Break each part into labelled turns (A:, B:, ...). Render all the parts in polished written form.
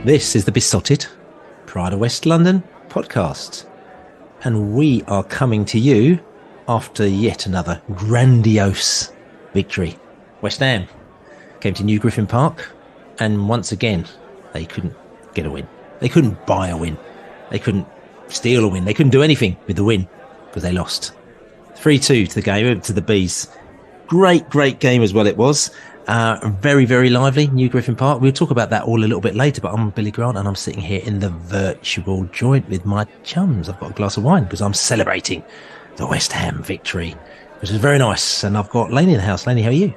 A: This is the Beesotted, Pride of West London podcast. And we are coming to you after yet another grandiose victory. West Ham came to New Griffin Park, and once again, they couldn't get a win. They couldn't buy a win. They couldn't steal a win. They couldn't do anything with the win because they lost. 3-2 to the game, to the Bees. Great game as well it was. Very, very lively, New Griffin Park. We'll talk about that all a little bit later, but I'm Billy Grant and I'm sitting here in the virtual joint with my chums. I've got a glass of wine because I'm celebrating the West Ham victory, which is very nice. And I've got Laney in the house. Laney, how are you?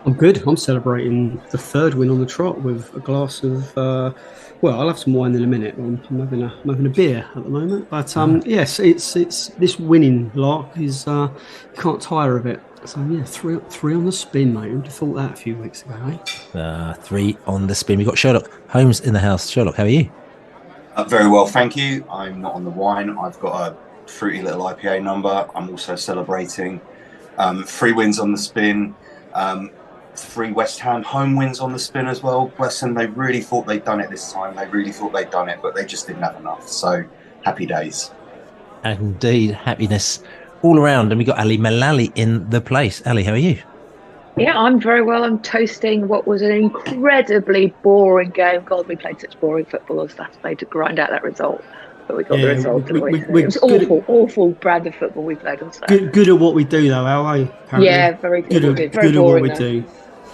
B: I'm good. I'm celebrating the third win on the trot with a glass of, well, I'll have some wine in a minute. I'm having a beer at the moment. But yes, it's this winning lark is, you can't tire of it. So yeah, three on the spin, mate. Who'd have thought that a few weeks ago, eh?
A: 3 on the spin. We've got Sherlock Holmes in the house. Sherlock, how are you?
C: Very well, thank you. I'm not on the wine. I've got a fruity little IPA number. I'm also celebrating 3 wins on the spin. 3 West Ham home wins on the spin as well. Bless them, they really thought they'd done it this time. They really thought they'd done it, but they just didn't have enough. So, happy days.
A: Indeed, happiness all around. And we got Ali Mullalley in the place. Ali, how are you?
D: Yeah, I'm very well. I'm toasting what was an incredibly boring game. God, we played such boring football on Saturday to grind out that result. But we got the result, didn't we? It was awful brand of football we played on Saturday.
B: Good at what we do, though, are we? Apparently.
D: Yeah, very good.
B: Good at what we do.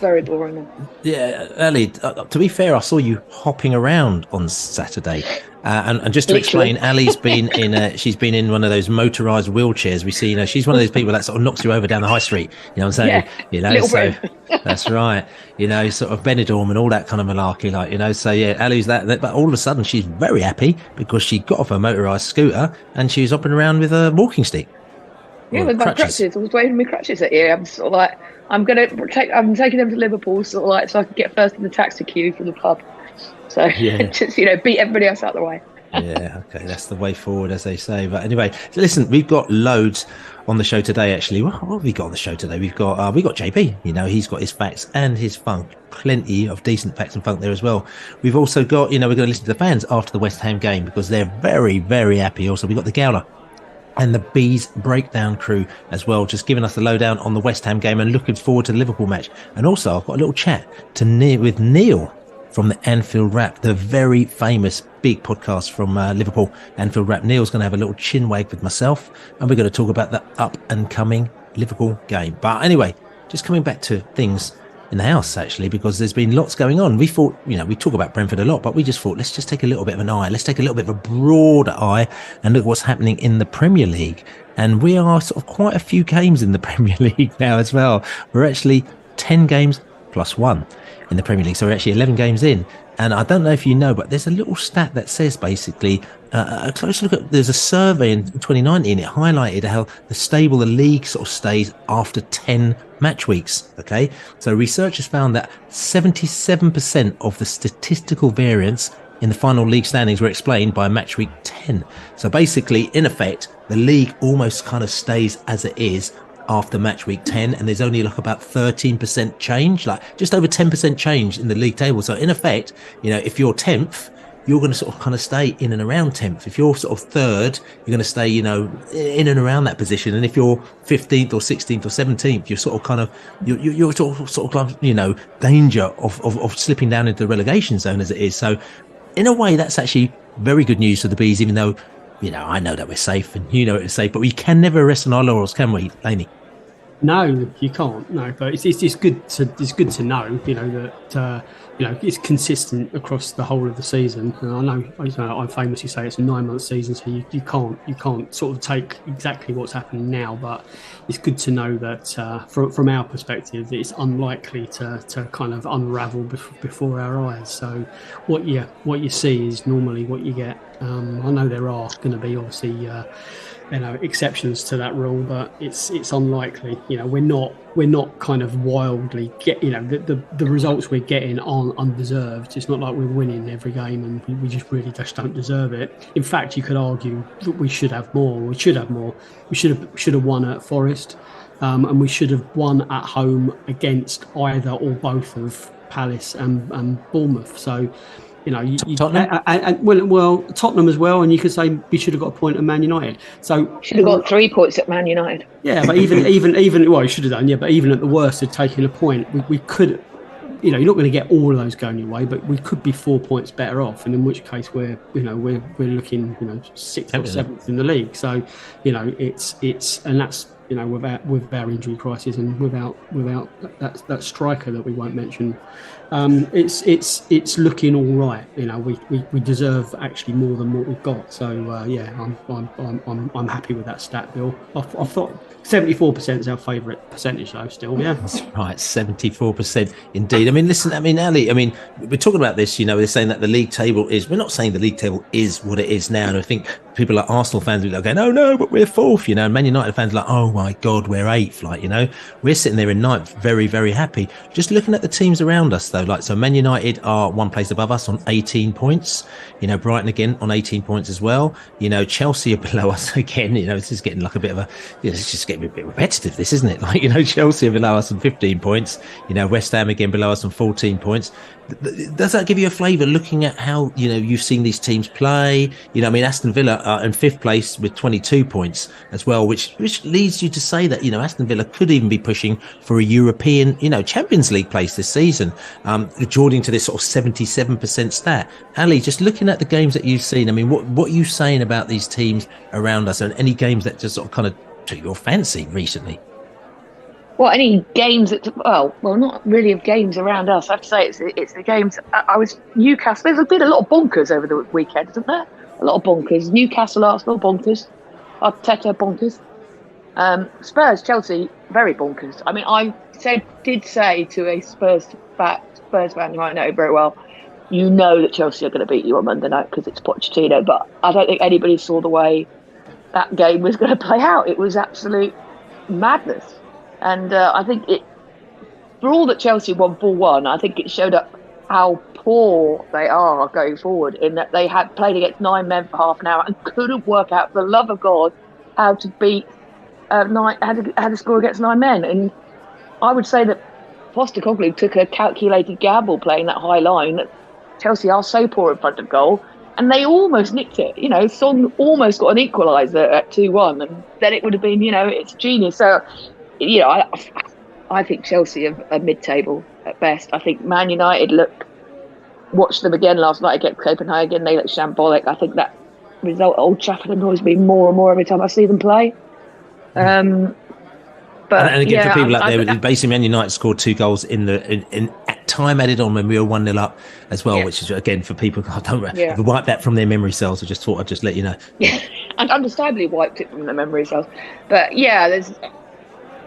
D: Very boring.
A: Yeah, Ali, to be fair, I saw you hopping around on Saturday. And just to explain, Ali's been she's been in one of those motorised wheelchairs. We see, she's one of those people that sort of knocks you over down the high street. You know what I'm saying?
D: Yeah,
A: that's right. Sort of Benidorm and all that kind of malarkey, So yeah, Ali's that. But all of a sudden, she's very happy because she got off her motorised scooter and she's hopping around with a walking stick.
D: Yeah, with my crutches. I was waving my crutches at you. I'm sort of like, I'm taking them to Liverpool, sort of like, so I can get first in the taxi queue for the pub. So just beat everybody else out of the way.
A: Yeah, okay, that's the way forward, as they say. But anyway, so listen, we've got loads on the show today. Actually, what have we got on the show today? We've got JB. He's got his facts and his funk. Plenty of decent facts and funk there as well. We've also got, we're going to listen to the fans after the West Ham game because they're very, very happy. Also, we've got the Gowler and the Bees breakdown crew as well, just giving us the lowdown on the West Ham game and looking forward to the Liverpool match. And also, I've got a little chat with Neil from the Anfield Wrap, the very famous big podcast from Liverpool, Anfield Wrap. Neil's going to have a little chin wag with myself, and we're going to talk about the up and coming Liverpool game. But anyway, just coming back to things in the house, actually, because there's been lots going on. We thought, we talk about Brentford a lot, but we just thought, let's just take a little bit of an eye. Let's take a little bit of a broader eye and look what's happening in the Premier League. And we are sort of quite a few games in the Premier League now as well. We're actually 10 games plus 1 in the Premier League. So we're actually 11 games in. And I don't know if you know, but there's a little stat that says basically a close look at, there's a survey in 2019, it highlighted how stable the league sort of stays after 10 match weeks. Okay. So researchers found that 77% of the statistical variance in the final league standings were explained by match week 10. So basically, in effect, the league almost kind of stays as it is after match week 10, and there's only about 13% change, like just over 10% change in the league table. So in effect, if you're 10th, you're going to sort of kind of stay in and around 10th. If you're sort of 3rd, you're going to stay, in and around that position. And if you're 15th or 16th or 17th, you're sort of kind of, you're sort of, danger of slipping down into the relegation zone as it is. So in a way, that's actually very good news for the Bees, even though, I know that we're safe and it's safe, but we can never rest on our laurels, can we, Laney?
B: No, you can't. No, but it's just good to know, that it's consistent across the whole of the season. And I know I famously say it's a 9-month season, so you can't sort of take exactly what's happening now. But it's good to know that from our perspective, it's unlikely to kind of unravel before our eyes. So what you see is normally what you get. I know there are going to be obviously exceptions to that rule, but it's unlikely. We're not kind of wildly the results we're getting aren't undeserved. It's not like we're winning every game and we just really just don't deserve it. In fact, you could argue that we should have more. We should have won at Forest, and we should have won at home against either or both of Palace and Bournemouth. So
A: Tottenham?
B: Well, Tottenham as well, and you could say we should have got a point at Man United. So
D: should have got 3 points at Man United.
B: Yeah, but even well, you should have done. Yeah, but even at the worst of taking a point, we could. You're not going to get all of those going your way, but we could be 4 points better off, and in which case we're looking 6th or 7th in the league. So it's and that's with our injury crisis and without that striker that we won't mention, it's looking all right. We deserve actually more than what we've got. So I'm happy with that stat, Bill. I thought 74% is our favourite percentage, though. Still, yeah,
A: that's right, 74% indeed. I mean, listen, Ali, we're talking about this. They're saying that the league table is. We're not saying the league table is what it is now, and I think people like Arsenal fans are going, "Oh no, but we're 4th," and Man United fans are like, "Oh my God, we're 8th." We're sitting there in 9th, very, very happy. Just looking at the teams around us, though, so Man United are 1 place above us on 18 points. Brighton again on 18 points as well. Chelsea are below us again. It's just getting like a bit of a. It's just getting a bit repetitive, this, isn't it? Chelsea are below us on 15 points. West Ham again below us on 14 points. Does that give you a flavour looking at how you've seen these teams play? Aston Villa are in 5th place with 22 points as well, which leads you to say that Aston Villa could even be pushing for a European Champions League place this season, according to this sort of 77% stat. Ali, just looking at the games that you've seen, what are you saying about these teams around us, and any games that just sort of kind of took your fancy recently?
D: Well, any games well, not really of games around us. I have to say it's the games. I was Newcastle. There's been a lot of bonkers over the weekend, isn't there? A lot of bonkers. Newcastle, Arsenal, bonkers. Arteta, bonkers. Spurs, Chelsea, very bonkers. I did say to a Spurs fan who I know very well, that Chelsea are going to beat you on Monday night because it's Pochettino. But I don't think anybody saw the way that game was going to play out. It was absolute madness. And I think for all that Chelsea won 4-1, I think it showed up how poor they are going forward, in that they had played against 9 men for half an hour and couldn't work out, for the love of God, how to beat how to score against 9 men. And I would say that Postecoglou took a calculated gamble playing that high line. That Chelsea are so poor in front of goal, and they almost nicked it. Son almost got an equaliser at 2-1, and then it would have been, it's genius. So. I think Chelsea are mid-table at best. I think Man United watched them again last night against Copenhagen. They look shambolic. I think that result at Old Trafford annoys me more and more every time I see them play. But
A: and again, for people out there, basically Man United scored 2 goals in time added on when we were 1-0 up as well, which is again for people who don't wipe that from their memory cells. I just thought I'd just let you know.
D: Yeah, and understandably wiped it from their memory cells. But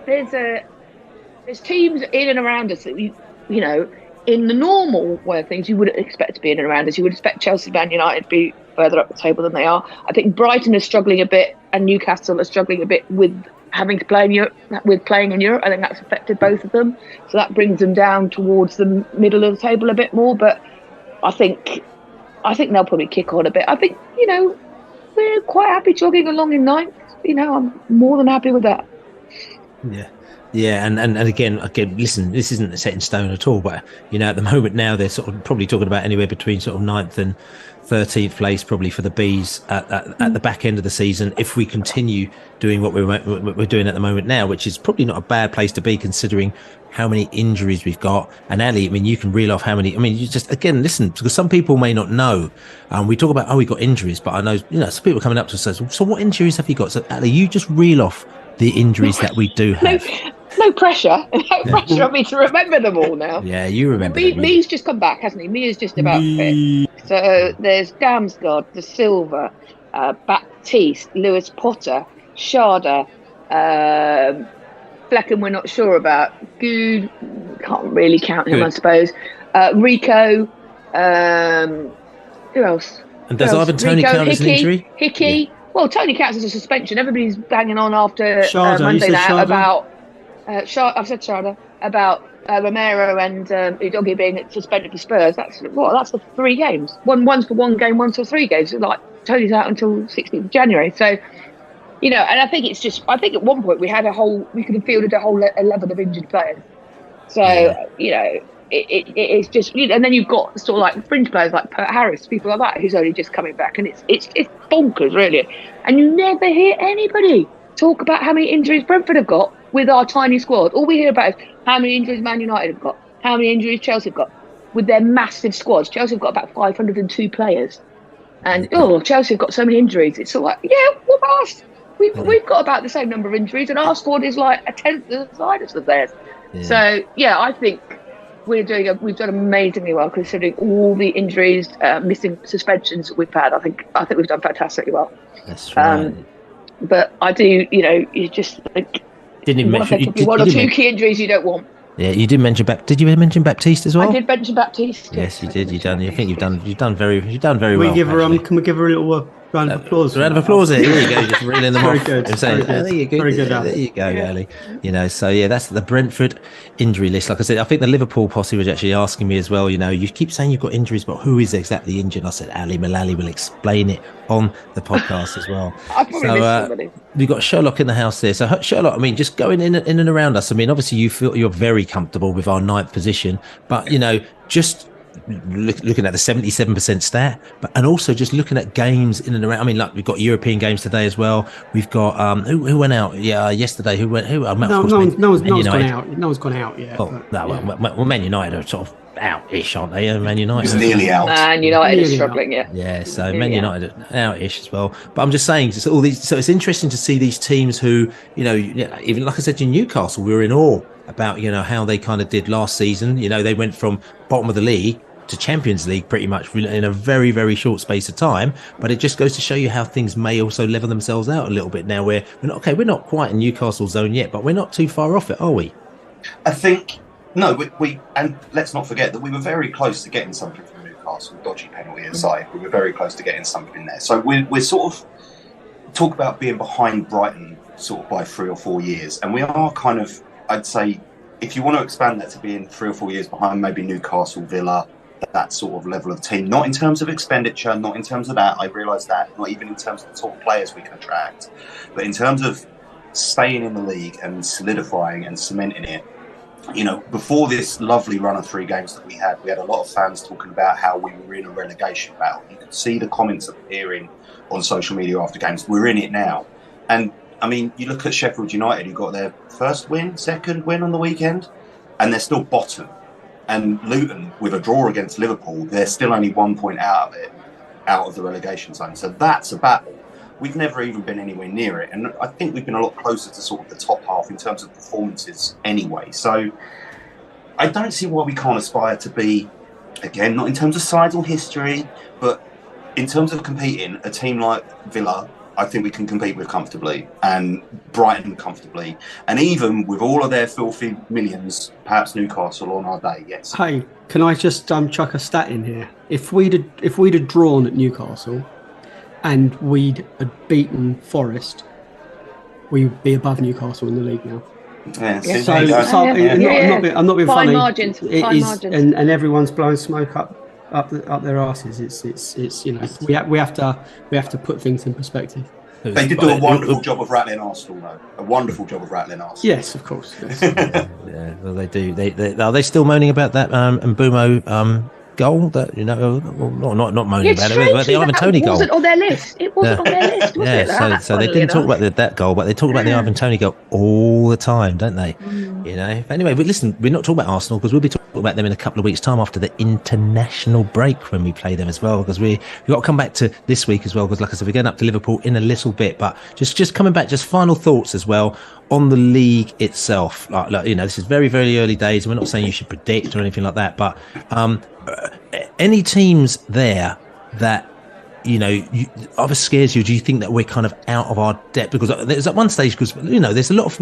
D: there's teams in and around us that in the normal way of things you wouldn't expect to be in and around us. You would expect Chelsea, Man United to be further up the table than they are. I think Brighton is struggling a bit, and Newcastle are struggling a bit with having to play in Europe. With playing in Europe, I think that's affected both of them. So that brings them down towards the middle of the table a bit more. But I think they'll probably kick on a bit. I think we're quite happy jogging along in 9th. I'm more than happy with that.
A: Yeah, and again, listen, this isn't set in stone at all, but at the moment now they're sort of probably talking about anywhere between sort of 9th and 13th place probably for the Bees at the back end of the season, if we continue doing what we're doing at the moment now, which is probably not a bad place to be considering how many injuries we've got. And Ali, you can reel off how many. You just, again, listen, because some people may not know. We talk about, we got injuries, but I know, some people coming up to us and says, so what injuries have you got? So Ali, you just reel off the injuries that we do have.
D: No pressure. No pressure on me to remember them all now.
A: Yeah, you remember them.
D: Me's just come back, hasn't he? Mia's just about fit. So there's Damsgaard, De Silva, Baptiste, Lewis Potter, Sharda, Flecken we're not sure about. Good, can't really count him, I suppose. Rico, who else?
A: And does Ivan Toney count as an injury?
D: Hickey. Yeah. Well, Toney counts as a suspension. Everybody's banging on after Monday now about... I've said Sharda, about Romero and Udogie being suspended for Spurs. That's for 3 games. One's for 1 game, one's for 3 games. Like Tony's out until 16th of January. So, and I think at one point we could have fielded a whole 11 of injured players. So, it's just, and then you've got sort of like fringe players like Pert Harris, people like that, who's only just coming back, and it's bonkers, really. And you never hear anybody talk about how many injuries Brentford have got with our tiny squad. All we hear about is how many injuries Man United have got, how many injuries Chelsea have got with their massive squads. Chelsea have got about 502 players, and Chelsea have got so many injuries. It's sort of like, what about us? We've got about the same number of injuries, and our squad is like a tenth the size of theirs. Yeah. So I think we've done amazingly well considering all the injuries, missing suspensions that we've had. I think we've done fantastically well.
A: That's right.
D: But I do, you just like
A: didn't even mention
D: one or two key injuries you don't want.
A: Yeah, you did mention Did you mention Baptiste as well?
D: I did mention Baptiste.
A: Yes, you did. I think you've done very well.
B: Can we give her a little round of applause?
A: Round of applause. There you go. Just reeling them off.
B: Very good.
A: There you go.
B: Very good.
A: There you go, Ali. So that's the Brentford injury list. Like I said, I think the Liverpool posse was actually asking me as well. You keep saying you've got injuries, but who is exactly injured? I said Ali Mullalley will explain it on the podcast as well.
D: I probably missed somebody.
A: We've got Sherlock in the house there. So Sherlock, I mean, just going in and around us. I mean, obviously you feel you're very comfortable with our 9th position, but just looking at the 77% stat, and also just looking at games in and around. I mean, like we've got European games today as well. We've got who went out? Yesterday. Who went? No one's
B: gone out yet.
A: Well, Man United are sort of out-ish, aren't they? Man United
C: is nearly out.
D: Man United is struggling,
A: yeah. So Man United out-ish as well. But I'm just saying, so it's interesting to see these teams who, even like I said, in Newcastle, we were in awe about how they kind of did last season. They went from bottom of the league to Champions League pretty much in a very, very short space of time. But it just goes to show you how things may also level themselves out a little bit now. We're not quite in Newcastle zone yet, but we're not too far off it, are we?
C: I think no. We and let's not forget that we were very close to getting something from Newcastle. Dodgy penalty aside, we were very close to getting something there. So we're sort of talk about being behind Brighton sort of by 3 or 4 years, and we are kind of, I'd say, if you want to expand that to being 3 or 4 years behind maybe Newcastle, Villa, that sort of level of team, not in terms of expenditure, not in terms of that, I realise that, not even in terms of the sort of players we can attract, but in terms of staying in the league and solidifying and cementing it. Before this lovely run of 3 games that we had a lot of fans talking about how we were in a relegation battle. You could see the comments appearing on social media after games. We're in it now. And I mean, you look at Sheffield United, who got their second win on the weekend, and they're still bottom. And Luton, with a draw against Liverpool, they're still only 1 point out of the relegation zone. So that's a battle. We've never even been anywhere near it. And I think we've been a lot closer to sort of the top half in terms of performances anyway. So I don't see why we can't aspire to be, again, not in terms of size or history, but in terms of competing, a team like Villa, I think we can compete with comfortably, and Brighton comfortably, and even with all of their filthy millions, perhaps Newcastle on our day. Yes.
B: Hey, can I just chuck a stat in here? If we'd have drawn at Newcastle, and we'd have beaten Forest, we'd be above Newcastle in the league now.
C: Yeah.
B: I'm not being funny.
D: Margins.
B: And everyone's blowing smoke up their asses. It's we have to put things in perspective.
C: They did do a wonderful job of rattling Arsenal, though. A wonderful job of rattling Arsenal.
B: Yes, of course. Yes.
A: Well, they do. Are they still moaning about that Mbumo goal? That not moaning about it, but the Ivan Toney goal
D: wasn't on their list. It wasn't on their list, was it?
A: So they didn't talk about that goal, but they talk about the Ivan Toney goal all the time, don't they? Anyway, but listen, we're not talking about Arsenal because we'll be talking about them in a couple of weeks' time after the international break when we play them as well, because we've got to come back to this week as well, because like I said, we're going up to Liverpool in a little bit, but just coming back, just final thoughts as well on the league itself. This is very, very early days, and we're not saying you should predict or anything like that, but any teams there that either scares you? Do you think that we're kind of out of our depth? Because there's at one stage, because there's a lot of,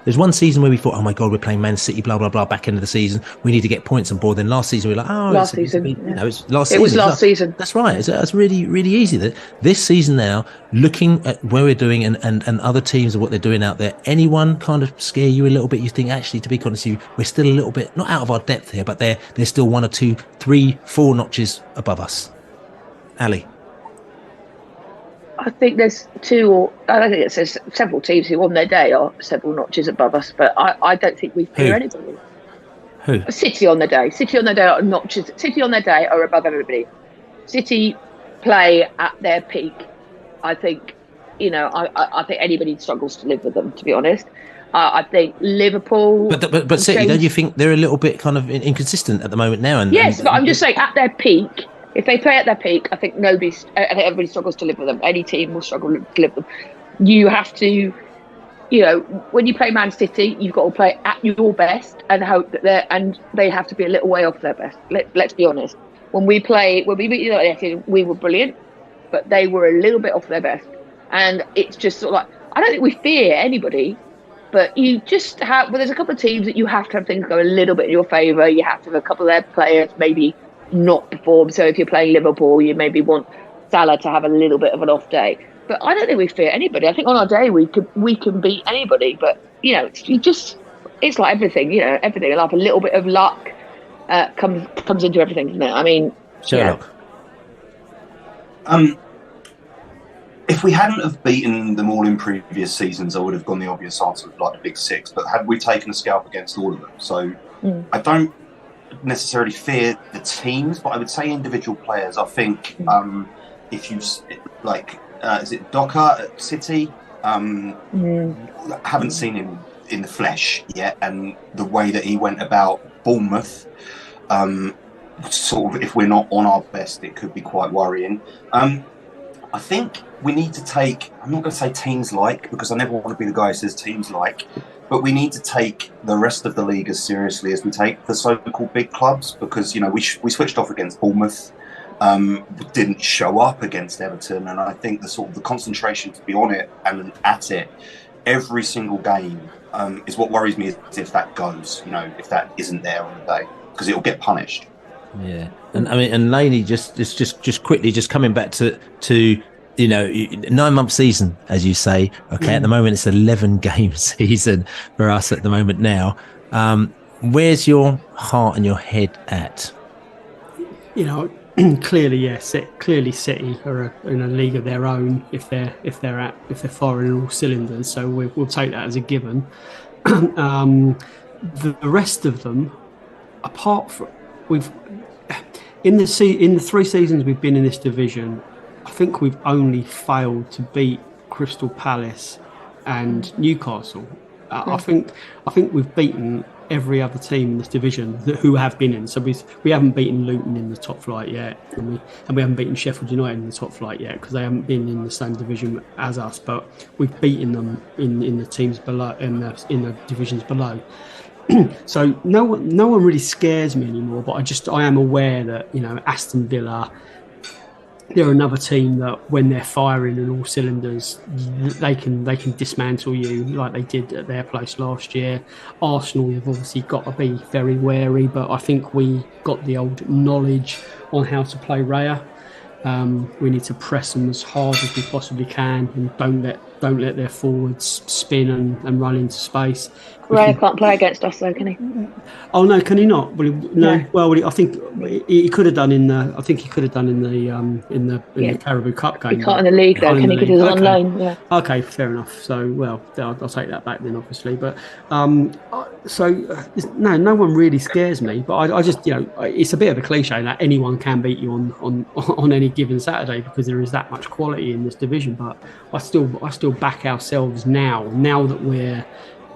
A: there's one season where we thought, oh my god, we're playing Man City, blah blah blah, back end of the season, we need to get points on board. Then last season we were like, it was last season. That's right. It's really, really easy. That this season now, looking at where we're doing and other teams and what they're doing out there, anyone kind of scare you a little bit? You think, actually, to be honest with you, we're still a little bit not out of our depth here, but they're still 1 or 2, 3, 4 notches above us. Ali.
D: I think there's several teams who on their day are several notches above us, but I don't think we fear anybody.
A: Who?
D: City on their day. City on their day are not just City on their day are above everybody. City play at their peak. I think, I think anybody struggles to live with them, to be honest. I think Liverpool.
A: But City, don't you think they're a little bit kind of inconsistent at the moment now?
D: Yes, but I'm just saying at their peak. If they play at their peak, I think everybody struggles to live with them. Any team will struggle to live with them. You have to, when you play Man City, you've got to play at your best and hope that they have to be a little way off their best. Let's be honest. When we beat United, we were brilliant, but they were a little bit off their best. And it's just sort of like, I don't think we fear anybody, but you just have. Well, there's a couple of teams that you have to have things go a little bit in your favour. You have to have a couple of their players maybe not perform. So if you're playing Liverpool, you maybe want Salah to have a little bit of an off day. But I don't think we fear anybody. I think on our day we can beat anybody. But it's like everything. Everything. Like a little bit of luck comes into everything, doesn't it? I mean,
A: Sherlock.
C: If we hadn't have beaten them all in previous seasons, I would have gone the obvious answer of like the big six. But had we taken a scalp against all of them? So I don't necessarily fear the teams, but I would say individual players. I think if you is it Docker at City? Haven't seen him in the flesh yet, and the way that he went about Bournemouth, sort of if we're not on our best, it could be quite worrying. I think we need to take, I'm not going to say teams like, because I never want to be the guy who says teams like, but we need to take the rest of the league as seriously as we take the so-called big clubs, because, we switched off against Bournemouth, didn't show up against Everton, and I think the concentration to be on it and at it every single game is what worries me, is if that goes, if that isn't there on the day, because it'll get punished.
A: Yeah, and I mean, and Laney just quickly coming back to 9-month season, as you say. Okay, at the moment it's 11-game season for us at the moment now. Where's your heart and your head at?
B: Clearly, yes. Clearly, City are in a league of their own if they're firing on all cylinders. So we'll take that as a given. The rest of them, apart from in the 3 seasons we've been in this division, I think we've only failed to beat Crystal Palace and Newcastle. I think we've beaten every other team in this division who have been in. So we haven't beaten Luton in the top flight yet, and we haven't beaten Sheffield United in the top flight yet because they haven't been in the same division as us. But we've beaten them in the teams below, in the divisions below. So no one really scares me anymore. But I am aware that Aston Villa, they're another team that when they're firing on all cylinders, they can dismantle you like they did at their place last year. Arsenal have obviously got to be very wary, but I think we got the old knowledge on how to play Raya. We need to press them as hard as we possibly can and don't let their forwards spin and run into space.
D: Raya can't play against us though, can he?
B: Oh no, can he not? Well,
D: no.
B: Well, I think he could have done in the. I think he could have done in the Caribou Cup game.
D: He can't in the league though, can he? Because he's on loan. Yeah.
B: Okay, fair enough. So, well, I'll take that back then, obviously. But no one really scares me. But I just, it's a bit of a cliche that anyone can beat you on any given Saturday because there is that much quality in this division. But I still back ourselves now that we're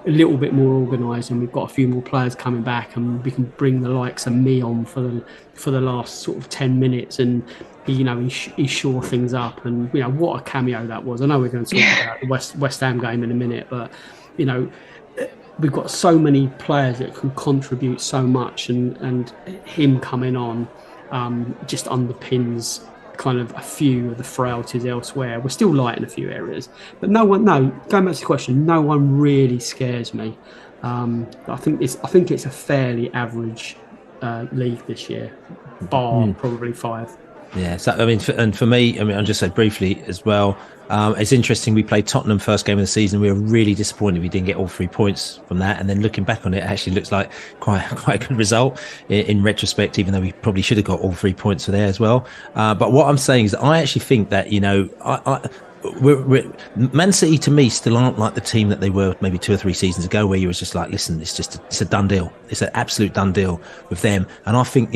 B: a little bit more organised and we've got a few more players coming back and we can bring the likes of me on for the last sort of 10 minutes and he shore things up. And what a cameo that was. I know we're going to talk about the West Ham game in a minute, but we've got so many players that can contribute so much, and him coming on just underpins kind of a few of the frailties elsewhere. We're still light in a few areas, but going back to the question, no one really scares me. I think it's a fairly average league this year, bar probably 5.
A: Yeah, so I mean, and for me, I'll just say briefly as well. It's interesting. We played Tottenham first game of the season. We were really disappointed we didn't get all 3 points from that. And then looking back on it, it actually looks like quite a good result in retrospect, even though we probably should have got all 3 points for there as well. But what I'm saying is, I actually think that Man City to me still aren't like the team that they were maybe 2 or 3 seasons ago, where you was just like, listen, it's a done deal. It's an absolute done deal with them. And I think,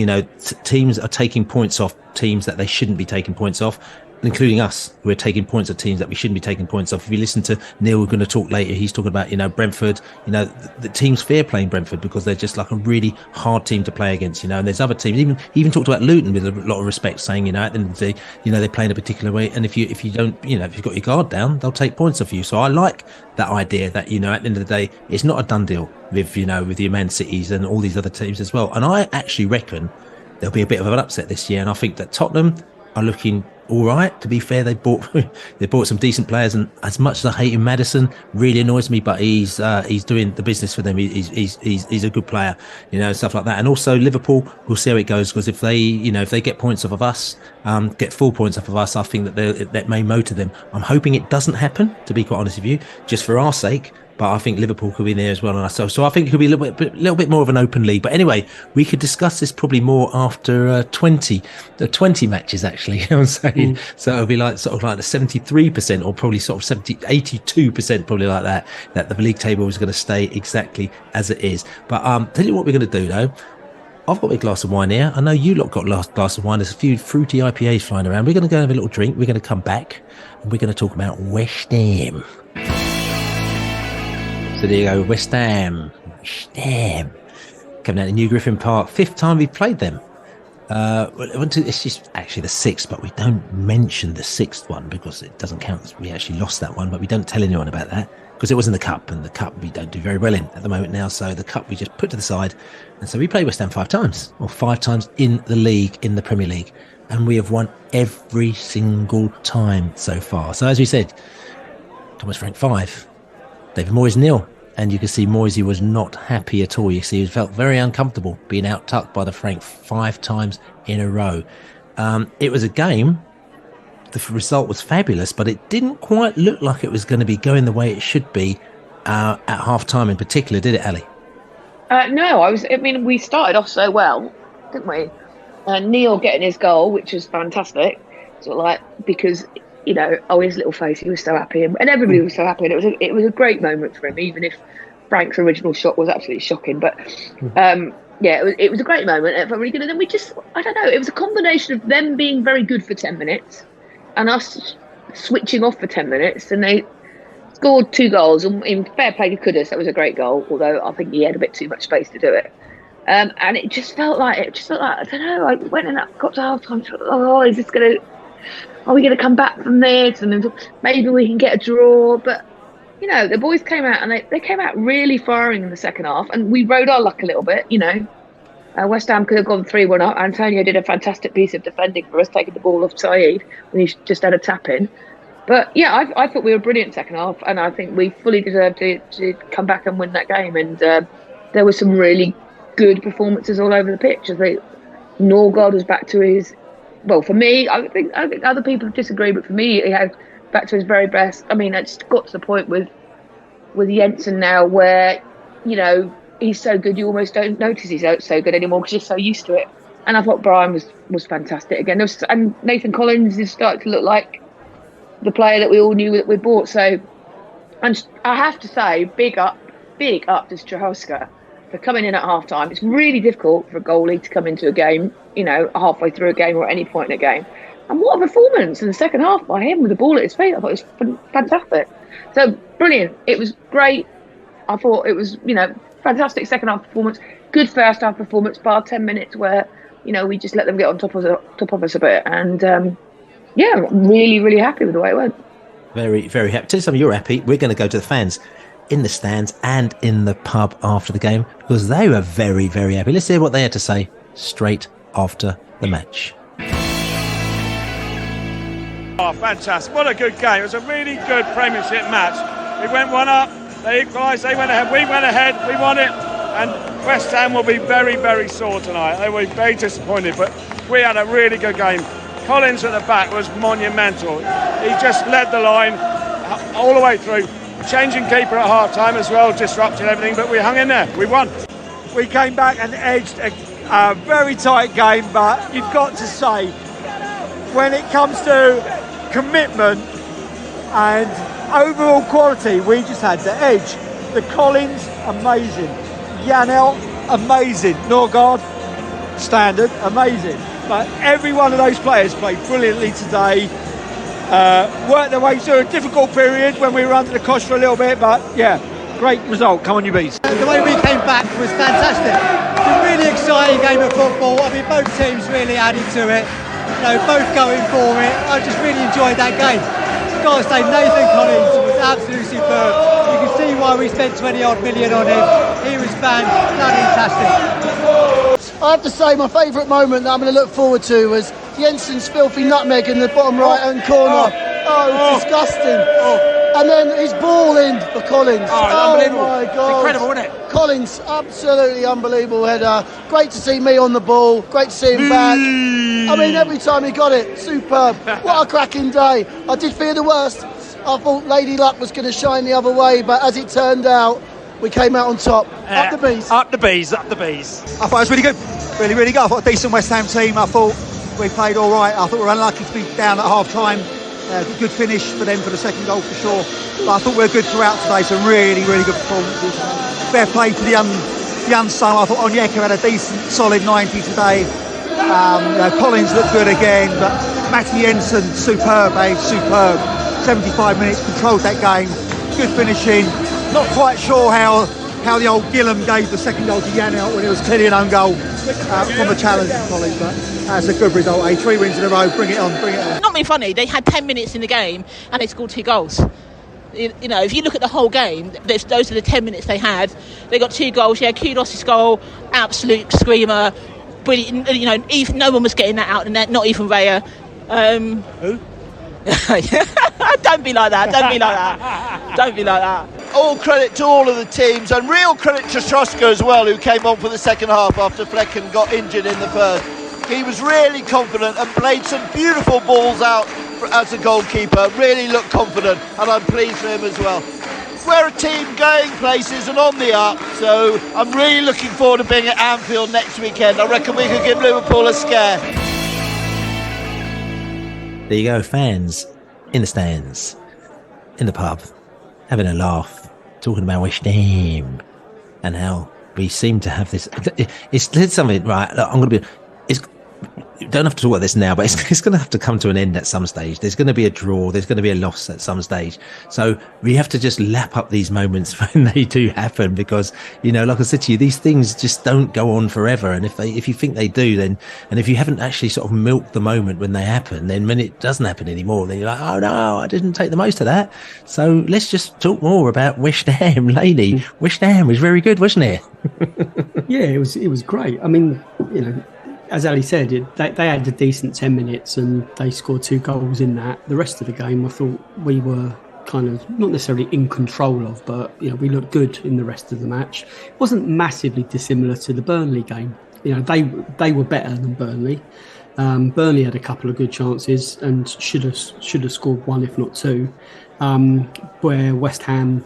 A: teams are taking points off teams that they shouldn't be taking points off, including us, who are taking points of teams that we shouldn't be taking points off. If you listen to Neil, we're going to talk later, he's talking about, Brentford, the team's fair playing Brentford because they're just like a really hard team to play against, and there's other teams, he even talked about Luton with a lot of respect, saying, at the end of the day, they play in a particular way. And if you don't, if you've got your guard down, they'll take points off you. So I like that idea that, at the end of the day, it's not a done deal with, with the Man Cities and all these other teams as well. And I actually reckon there'll be a bit of an upset this year. And I think that Tottenham are looking all right. To be fair, they bought some decent players, and as much as I hate him, Maddison really annoys me, but he's doing the business for them. He's a good player, stuff like that. And also Liverpool, we'll see how it goes, because if they get points off of us, get full points off of us, I think that may motor them. I'm hoping it doesn't happen, to be quite honest with you, just for our sake. But I think Liverpool could be there as well. And so I think it could be a little bit more of an open league. But anyway, we could discuss this probably more after 20 matches, actually. I'm saying. So it'll be like sort of like the 73%, or probably sort of 82%, probably like that the league table is going to stay exactly as it is. But tell you what we're going to do, though. I've got a glass of wine here. I know you lot got a glass of wine. There's a few fruity IPAs flying around. We're going to go have a little drink. We're going to come back and we're going to talk about West Ham. So there you go, West Ham. Coming out of New Griffin Park. 5th time we've played them. It's just actually the 6th, but we don't mention the 6th one because it doesn't count. We actually lost that one, but we don't tell anyone about that because it was in the Cup, and the Cup we don't do very well in at the moment now. So the Cup we just put to the side. And so we played West Ham 5 times, or 5 times in the league, in the Premier League. And we have won every single time so far. So as we said, Thomas Frank 5. David Moyes 0, and you can see Moyes was not happy at all. You see, he felt very uncomfortable being out-tucked by the Frank 5 times in a row. It was a game. The result was fabulous, but it didn't quite look like it was going to be going the way it should be at half-time in particular, did it, Ali?
D: No, we started off so well, didn't we? Neil getting his goal, which was fantastic, because his little face, he was so happy, and everybody was so happy, and it was a great moment for him, even if Frank's original shot was absolutely shocking. But it was a great moment. It felt really good. And then we just, I don't know, it was a combination of them being very good for 10 minutes and us switching off for 10 mintes, and they scored 2 goals, and in fair play to Kudus, that was a great goal, although I think he had a bit too much space to do it. And it just felt like, I don't know, I went and got to half time, are we going to come back from this? And then maybe we can get a draw. But, the boys came out, and they came out really firing in the second half. And we rode our luck a little bit, West Ham could have gone 3-1 up. Antonio did a fantastic piece of defending for us, taking the ball off Saeed when he just had a tap in. But, yeah, I thought we were brilliant second half. And I think we fully deserved to come back and win that game. And there were some really good performances all over the pitch. I think Norgard was back to his... Well, for me, I think other people disagree, but for me, he had back to his very best. I mean, it's got to the point with Jensen now where, he's so good, you almost don't notice he's so good anymore because you're so used to it. And I thought Brian was fantastic again. And Nathan Collins is starting to look like the player that we all knew that we bought. So, and I have to say, big up to Strahowska for coming in at half-time. It's really difficult for a goalie to come into a game, halfway through a game or at any point in a game. And what a performance in the second half by him with the ball at his feet. I thought it was fantastic. So, brilliant. It was great. I thought it was, fantastic second half performance. Good first half performance, bar 10 minutes where, we just let them get on top of us a bit. And, really, really happy with the way it went.
A: Very, very happy. Tell you something, you're happy. We're going to go to the fans in the stands and in the pub after the game because they were very, very happy. Let's hear what they had to say straight after the match.
E: Oh, fantastic. What a good game. It was a really good Premiership match. We went 1 up, they equalised, they went ahead, we went ahead, we won it, and West Ham will be very, very sore tonight. They will be very disappointed, but we had a really good game. Collins at the back was monumental. He just led the line all the way through. Changing keeper at half-time as well, disrupted everything, but we hung in there. We won.
F: We came back and edged a very tight game, but you've got to say, when it comes to commitment, and overall quality, we just had the edge. The Collins, amazing. Janelt, amazing. Norgard, standard, amazing. But every one of those players played brilliantly today. Worked their way through a difficult period when we were under the cosh for a little bit, but yeah, great result. Come on, you bees.
G: The way we came back was fantastic. It's a really exciting game of football. I mean, both teams really added to it. You know, both going for it. I just really enjoyed that game. I've got to say, Nathan Collins was absolutely superb. You can see why we spent 20-odd million on him. He was fantastic.
H: I have to say, my favourite moment that I'm going to look forward to was Jensen's filthy nutmeg in the bottom right-hand corner. Oh, it was disgusting. And then his ball in for Collins. Oh my God.
F: Incredible, isn't it?
H: Collins, absolutely unbelievable header. Great to see me on the ball. Great to see him back. I mean, every time he got it, superb. What a cracking day. I did fear the worst. I thought Lady Luck was going to shine the other way, but as it turned out, we came out on top. Up the bees.
F: Up the bees, up the bees.
I: I thought it was really good. Really, really good. I thought a decent West Ham team. I thought we played all right. I thought we were unlucky to be down at half-time. Good finish for them for the second goal for sure. But I thought we were good throughout today. Some really, really good performances. Fair play to the unsung. I thought Onyeka had a decent, solid 90 today. Collins looked good again, but Matty Jensen, superb, superb. 75 minutes, controlled that game. Good finishing. Not quite sure how the old Gillam gave the second goal to Janelt when it was clearly an own goal from a challenge from Collins, but that's a good result. 3 wins in a row, bring it on.
J: Not being funny, they had 10 minutes in the game and they scored 2 goals. You know, if you look at the whole game, those are the 10 minutes they had. They got 2 goals. Yeah, Kudus' goal, absolute screamer, brilliant. You know, even no one was getting that out of the net, not even Raya.
F: Who?
J: Don't be like that. Don't be like that.
K: All credit to all of the teams, and real credit to Troska as well, who came on for the second half after Flecken got injured in the first. He was really confident and played some beautiful balls out as a goalkeeper. Really looked confident, and I'm pleased for him as well. We're a team going places and on the up, so I'm really looking forward to being at Anfield next weekend. I reckon we could give Liverpool a scare.
A: There you go, fans in the stands, in the pub, having a laugh, talking about West Ham and how we seem to have this. It's something, right? Look, I'm going to be. You don't have to talk about this now, but it's going to have to come to an end at some stage. There's going to be a draw. There's going to be a loss at some stage. So we have to just lap up these moments when they do happen, because, you know, like I said to you, these things just don't go on forever. And if you think they do, then, and if you haven't actually sort of milked the moment when they happen, then when it doesn't happen anymore, then you're like, oh no, I didn't take the most of that. So let's just talk more about West Ham. Laney, West Ham was very good, wasn't it?
B: Yeah, it was great. I mean, you know, as Ali said, they had a decent 10 minutes and they scored 2 goals in that. The rest of the game, I thought we were kind of not necessarily in control of, but, you know, we looked good in the rest of the match. It wasn't massively dissimilar to the Burnley game. You know, they were better than Burnley. Burnley had a couple of good chances and should have scored 1, if not 2. Where West Ham,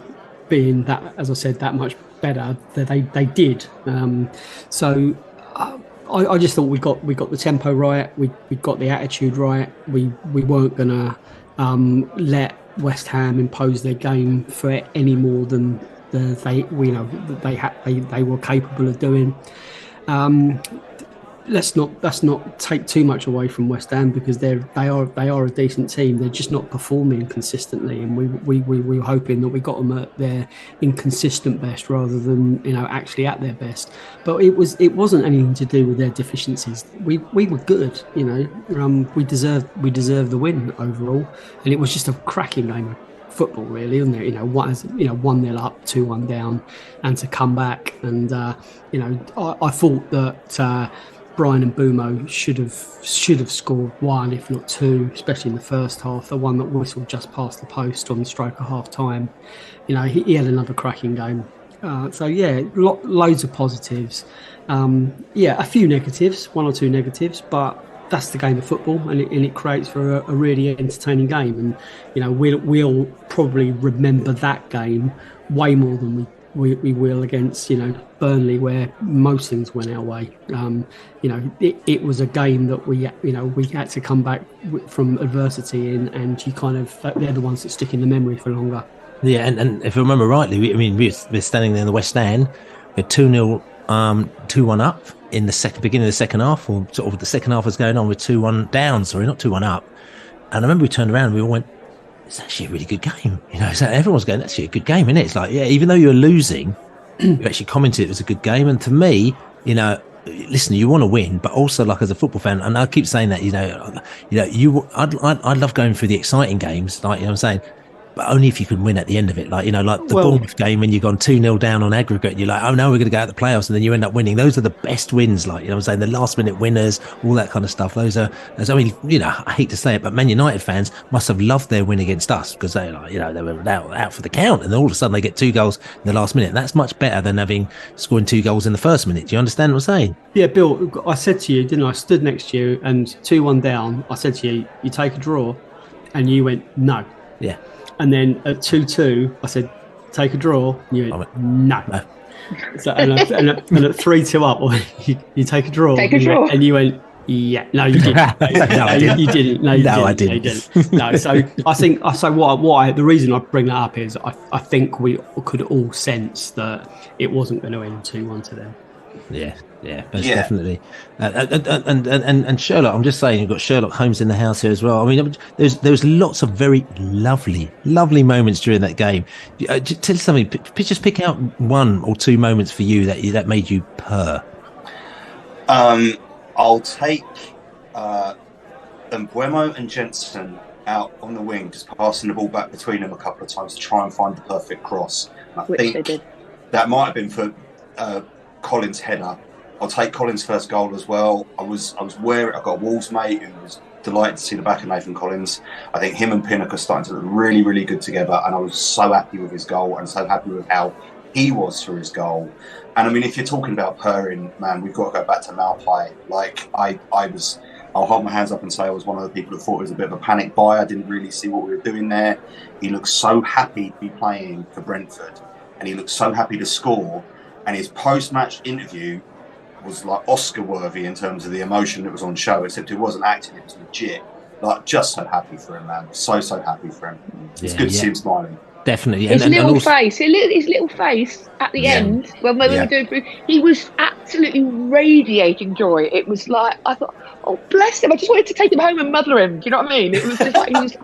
B: being that, as I said, that much better, they did. I just thought we got the tempo right. We got the attitude right. We weren't gonna let West Ham impose their game for it any more than they were capable of doing. Let's not take too much away from West Ham, because they are a decent team. They're just not performing consistently, and we were hoping that we got them at their inconsistent best rather than, you know, actually at their best. But it wasn't anything to do with their deficiencies. We were good, you know. We deserved the win overall, and it was just a cracking game of football, really, isn't it? You know, 1-0 up, 2-1 down, and to come back. And you know, I thought that Brian and Bumo should have scored 1, if not 2, especially in the first half. The one that whistled just past the post on the stroke of half time. You know, he had another cracking game. So yeah, loads of positives. A few negatives, 1 or 2 negatives, but that's the game of football, and it creates for a really entertaining game. And, you know, we'll probably remember that game way more than we will against, Burnley, where most things went our way. It was a game that we had to come back from adversity in, and they're the ones that stick in the memory for longer.
A: Yeah, and if I remember rightly, we're standing there in the West End, we're 2-0, 2-1 up in the beginning of the second half, or sort of the second half was going on with 2-1 down, sorry, not 2-1 up. And I remember we turned around and we all went, it's actually a really good game. So everyone's going, that's actually a good game, isn't it? It's like, yeah, even though you're losing, you actually commented it was a good game. And to me, listen, you want to win, but also, like, as a football fan, and I keep saying that, I'd love going through the exciting games, like, what I'm saying, but only if you can win at the end of it. Like, like the Bournemouth game when you've gone 2-0 down on aggregate, and you're like, oh no, we're going to go out the playoffs, and then you end up winning. Those are the best wins, like, what I'm saying, the last minute winners, all that kind of stuff. I hate to say it, but Man United fans must have loved their win against us, because they they were out for the count, and then all of a sudden they get 2 goals in the last minute. That's much better than scoring 2 goals in the first minute. Do you understand what I'm saying?
B: Yeah, Bill, I said to you, didn't I? I stood next to you, and 2-1 down, I said to you, you take a draw, and you went, no.
A: Yeah.
B: And then at 2-2, I said, take a draw. And you went, no. So, and at 3-2 up, you take a draw.
D: Take a draw.
B: And you went, yeah. No, you didn't. No, I didn't. You didn't. No, you didn't.
A: I didn't.
B: No, you didn't. No, so I think, the reason I bring that up is I think we could all sense that it wasn't going to end 2-1 to them.
A: Yeah, most definitely. And Sherlock, I'm just saying, you've got Sherlock Holmes in the house here as well. I mean, there's lots of very lovely moments during that game. Tell us something. Just pick out 1 or 2 moments for you that made you purr.
C: I'll take Mbuemo and Jensen out on the wing, just passing the ball back between them a couple of times to try and find the perfect cross. And I think they did. That might have been for Collins' header. I'll take Collins' first goal as well. I was wary. I've got a Wolves mate who was delighted to see the back of Nathan Collins. I think him and Pinnock are starting to look really, really good together, and I was so happy with his goal and so happy with how he was for his goal. And I mean, if you're talking about purring, man, we've got to go back to Malpai. Like, I'll hold my hands up and say I was one of the people that thought it was a bit of a panic buy. I didn't really see what we were doing there. He looked so happy to be playing for Brentford, and he looked so happy to score. And his post-match interview was like Oscar-worthy in terms of the emotion that was on show, except it wasn't acting, it was legit. Like, just so happy for him, man. So happy for him. It's good to see him smiling.
A: Definitely.
D: His little face at the end, when we were going through, he was absolutely radiating joy. It was like, I thought, oh, bless him. I just wanted to take him home and mother him. Do you know what I mean? It was just like,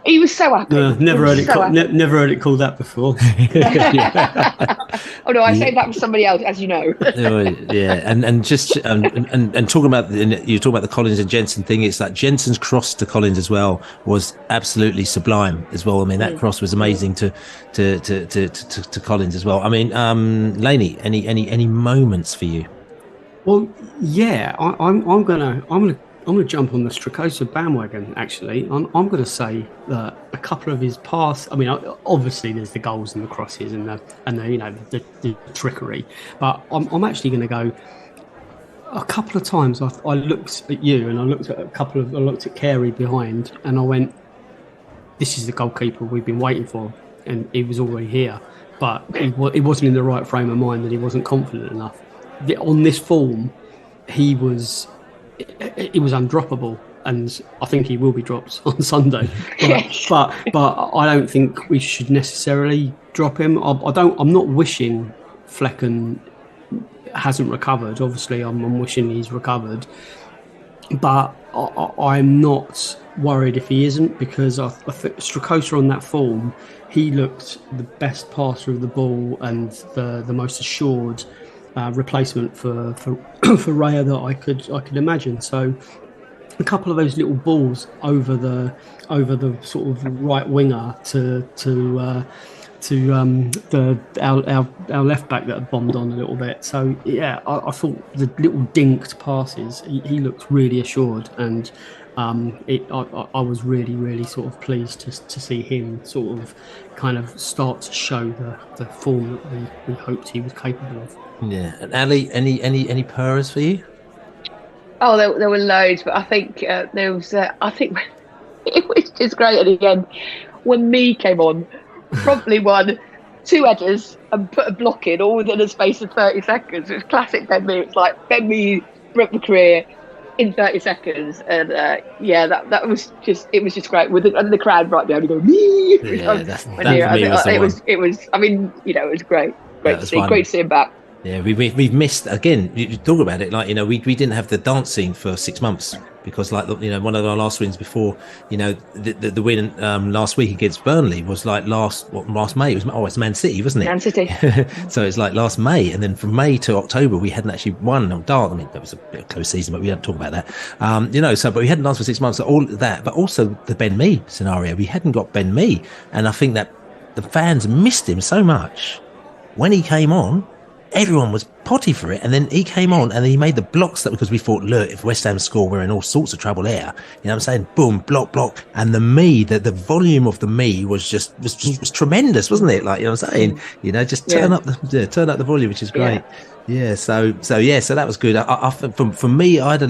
D: he was so happy.
B: Never heard it called that before.
D: Oh no, I saved that for somebody else, as you know.
A: and talking about you talk about the Collins and Jensen thing. It's that Jensen's cross to Collins as well was absolutely sublime as well. I mean, that cross was amazing to Collins as well. I mean, Laney, any moments for you?
B: Well, yeah, I'm gonna jump on the Strakosha bandwagon. Actually, I'm going to say that a couple of his pass. I mean, obviously there's the goals and the crosses and the trickery, but I'm actually going to go. A couple of times I looked at you and I looked at Carey behind, and I went, "This is the goalkeeper we've been waiting for," and he was already here, but he wasn't in the right frame of mind, and he wasn't confident enough. On this form, he was undroppable, and I think he will be dropped on Sunday. But I don't think we should necessarily drop him. I'm not wishing Flecken hasn't recovered. Obviously, I'm wishing he's recovered, but I'm not worried if he isn't, because I think Strakosha on that form, he looked the best passer of the ball and the most assured replacement for Raya that I could imagine. So a couple of those little balls over the sort of right winger to our left back that had bombed on a little bit. So yeah, I thought the little dinked passes, he looked really assured, and I was really sort of pleased to see him sort of kind of start to show the form that we hoped he was capable of.
A: Yeah, and Ali, any purrs for you?
D: Oh, there were loads, but I think there was. I think it was just great at the end when Me came on. Probably one 2 headers and put a block in all within a space of 30 seconds. It was classic Ben Mee. It's like Ben Mee broke the career in 30 seconds, and that was just great with the crowd right behind me going Mee. It was. I mean, it was great to see. Great to see him back.
A: Yeah, we've missed again. You talk about it, like we didn't have the dancing for 6 months because, like, one of our last wins before, the win last week against Burnley was like last May. It's Man City, wasn't it?
D: Man City.
A: So it's like last May, and then from May to October we hadn't actually won on dance. I mean, that was a bit of a close season, but we hadn't talked about that. But we hadn't danced for 6 months. So all that, but also the Ben Mee scenario. We hadn't got Ben Mee, and I think that the fans missed him so much when he came on. Everyone was potty for it, and then he came on and he made the blocks because we thought, look, if West Ham score, we're in all sorts of trouble here. You know what I'm saying? Boom, block, and the Mee, the volume of the Mee was tremendous, wasn't it? Like, you know what I'm saying? Just turn up the volume, which is great. Yeah. So that was good. For me, I had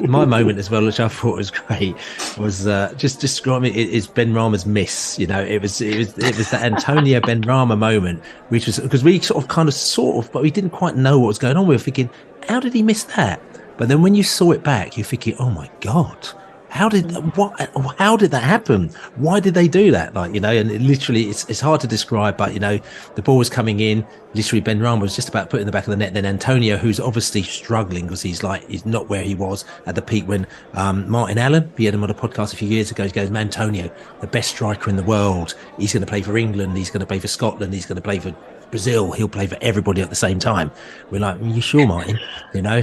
A: my moment as well, which I thought was great. Was just describing it is Ben Rama's miss. It was that Antonio Ben Rama moment, which was because we sort of, but we didn't quite know what was going on. We were thinking, how did he miss that? But then when you saw it back, you're thinking, oh my God. How did that happen? Why did they do that? And it literally, it's hard to describe, but the ball was coming in. Literally, Ben Rama was just about put in the back of the net. Then Antonio, who's obviously struggling because he's not where he was at the peak when Martin Allen, we had him on a podcast a few years ago. He goes, Antonio, the best striker in the world. He's going to play for England. He's going to play for Scotland. He's going to play for Brazil. He'll play for everybody at the same time. We're like, you sure, Martin?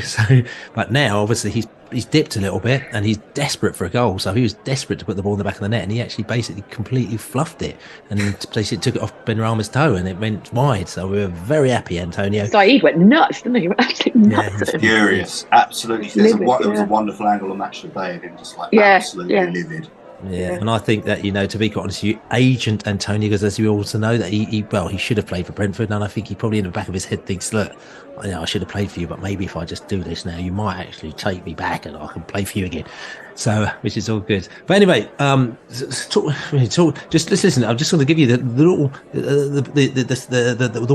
A: So, but now obviously he's dipped a little bit and he's desperate for a goal. So he was desperate to put the ball in the back of the net, and he actually basically completely fluffed it and basically took it off Ben Rama's toe and it went wide. So we were very happy, Antonio.
D: Saeed went nuts, didn't he? He went absolutely nuts.
C: Yeah, furious. Absolutely. It was a wonderful angle on Match of the Day of him just absolutely livid.
A: Yeah, and I think that, to be quite honest with you, Agent Antonio, because as you also know, that he should have played for Brentford, and I think he probably in the back of his head thinks, look, I should have played for you, but maybe if I just do this now, you might actually take me back and I can play for you again. So, which is all good. But anyway, just listen. I'm just going to give you the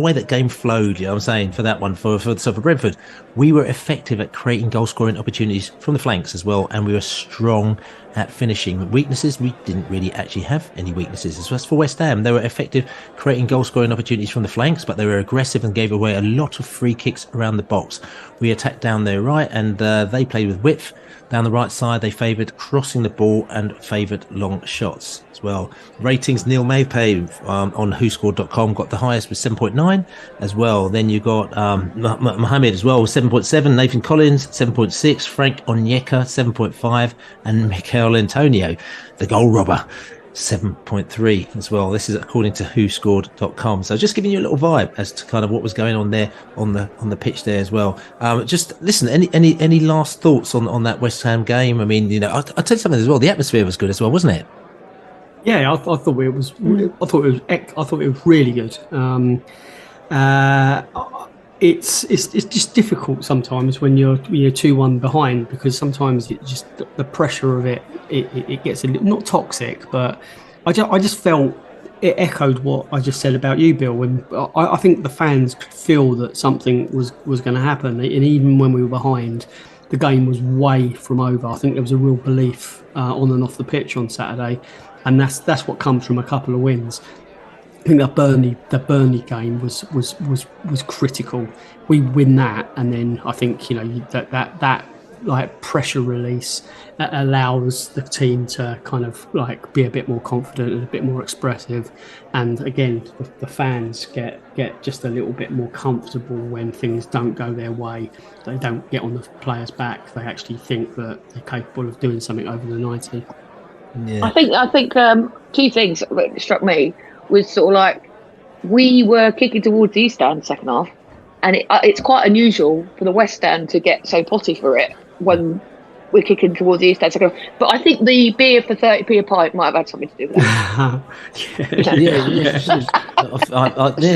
A: way that game flowed. You know what I'm saying, for that one for Brentford, we were effective at creating goal scoring opportunities from the flanks as well, and we were strong at finishing. Weaknesses, we didn't really actually have any weaknesses. As for West Ham, they were effective creating goal scoring opportunities from the flanks, but they were aggressive and gave away a lot of free kicks around the box. We attacked down their right, and they played with width. Down the right side, they favoured crossing the ball and favoured long shots as well. Ratings, Neil Maypay on whoscored.com got the highest with 7.9 as well. Then you got Mohamed as well with 7.7, Nathan Collins 7.6, Frank Onyeka 7.5, and Mikel Antonio, the goal robber, 7.3 as well. This is according to whoscored.com. So just giving you a little vibe as to kind of what was going on there on the pitch there as well. Just listen, any last thoughts on that West Ham game? I mean, I'll tell you something as well. The atmosphere was good as well, wasn't it?
B: Yeah, I thought it was really good. It's just difficult sometimes when you're 2-1 behind, because sometimes it just, the pressure of it gets a little, not toxic, but I just felt it echoed what I just said about you, Bill. When I think the fans could feel that something was going to happen, and even when we were behind, the game was way from over. I think there was a real belief on and off the pitch on Saturday, and that's what comes from a couple of wins. I think that Burnley game was critical. We win that, and then I think that like pressure release that allows the team to kind of like be a bit more confident and a bit more expressive. And again, the fans get just a little bit more comfortable when things don't go their way. They don't get on the players' back. They actually think that they're capable of doing something over the 90.
D: Yeah. I think two things that struck me was sort of like we were kicking towards the East Stand second half, and it's quite unusual for the West Stand to get so potty for it when we're kicking towards the East Stand second half. But I think the beer for 30p a pint might have had something to do with that.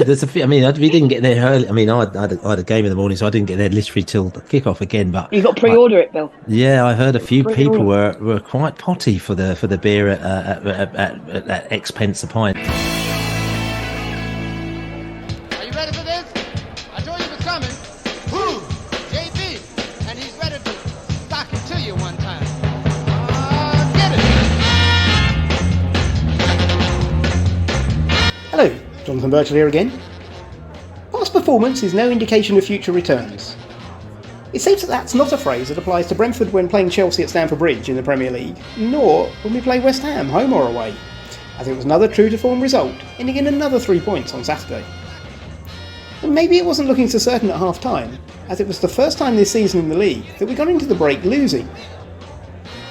A: There's a few. I mean, we didn't get there early. I mean, I had a game in the morning, so I didn't get there literally till the kickoff again. But
D: you got to pre-order it, Bill.
A: Yeah, I heard a few people were quite potty for the beer at X pence a pint.
L: Hello, Jonathan Burchill here again. Past performance is no indication of future returns. It seems that that's not a phrase that applies to Brentford when playing Chelsea at Stamford Bridge in the Premier League, nor when we play West Ham, home or away, as it was another true-to-form result, ending in another 3 points on Saturday. And maybe it wasn't looking so certain at half-time, as it was the first time this season in the league that we got into the break losing.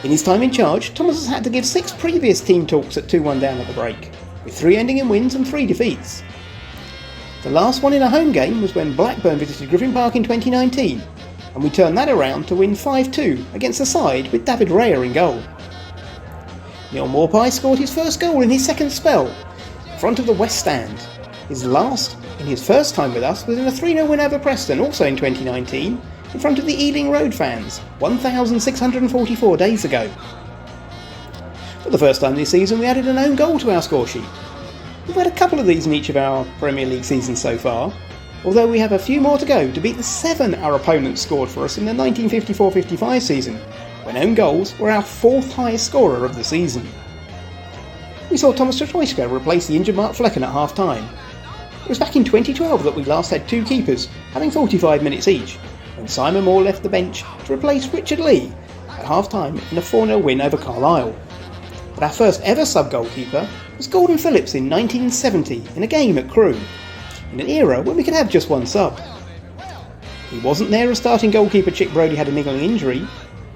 L: In his time in charge, Thomas has had to give 6 previous team talks at 2-1 down at the break, with 3 ending in wins and 3 defeats. The last one in a home game was when Blackburn visited Griffin Park in 2019, and we turned that around to win 5-2 against the side with David Raya in goal. Neil Maupay scored his first goal in his second spell, in front of the West Stand. His last, in his first time with us, was in a 3-0 win over Preston, also in 2019, in front of the Ealing Road fans, 1,644 days ago. For the first time this season, we added an own goal to our score sheet. We've had a couple of these in each of our Premier League seasons so far, although we have a few more to go to beat the 7 our opponents scored for us in the 1954-55 season, when own goals were our 4th highest scorer of the season. We saw Thomas Trzoska replace the injured Mark Flecken at half-time. It was back in 2012 that we last had 2 keepers, having 45 minutes each, when Simon Moore left the bench to replace Richard Lee at half-time in a 4-0 win over Carlisle. But our first ever sub-goalkeeper was Gordon Phillips in 1970 in a game at Crewe, in an era when we could have just 1 sub. He wasn't there as starting goalkeeper Chick Brodie had a niggling injury,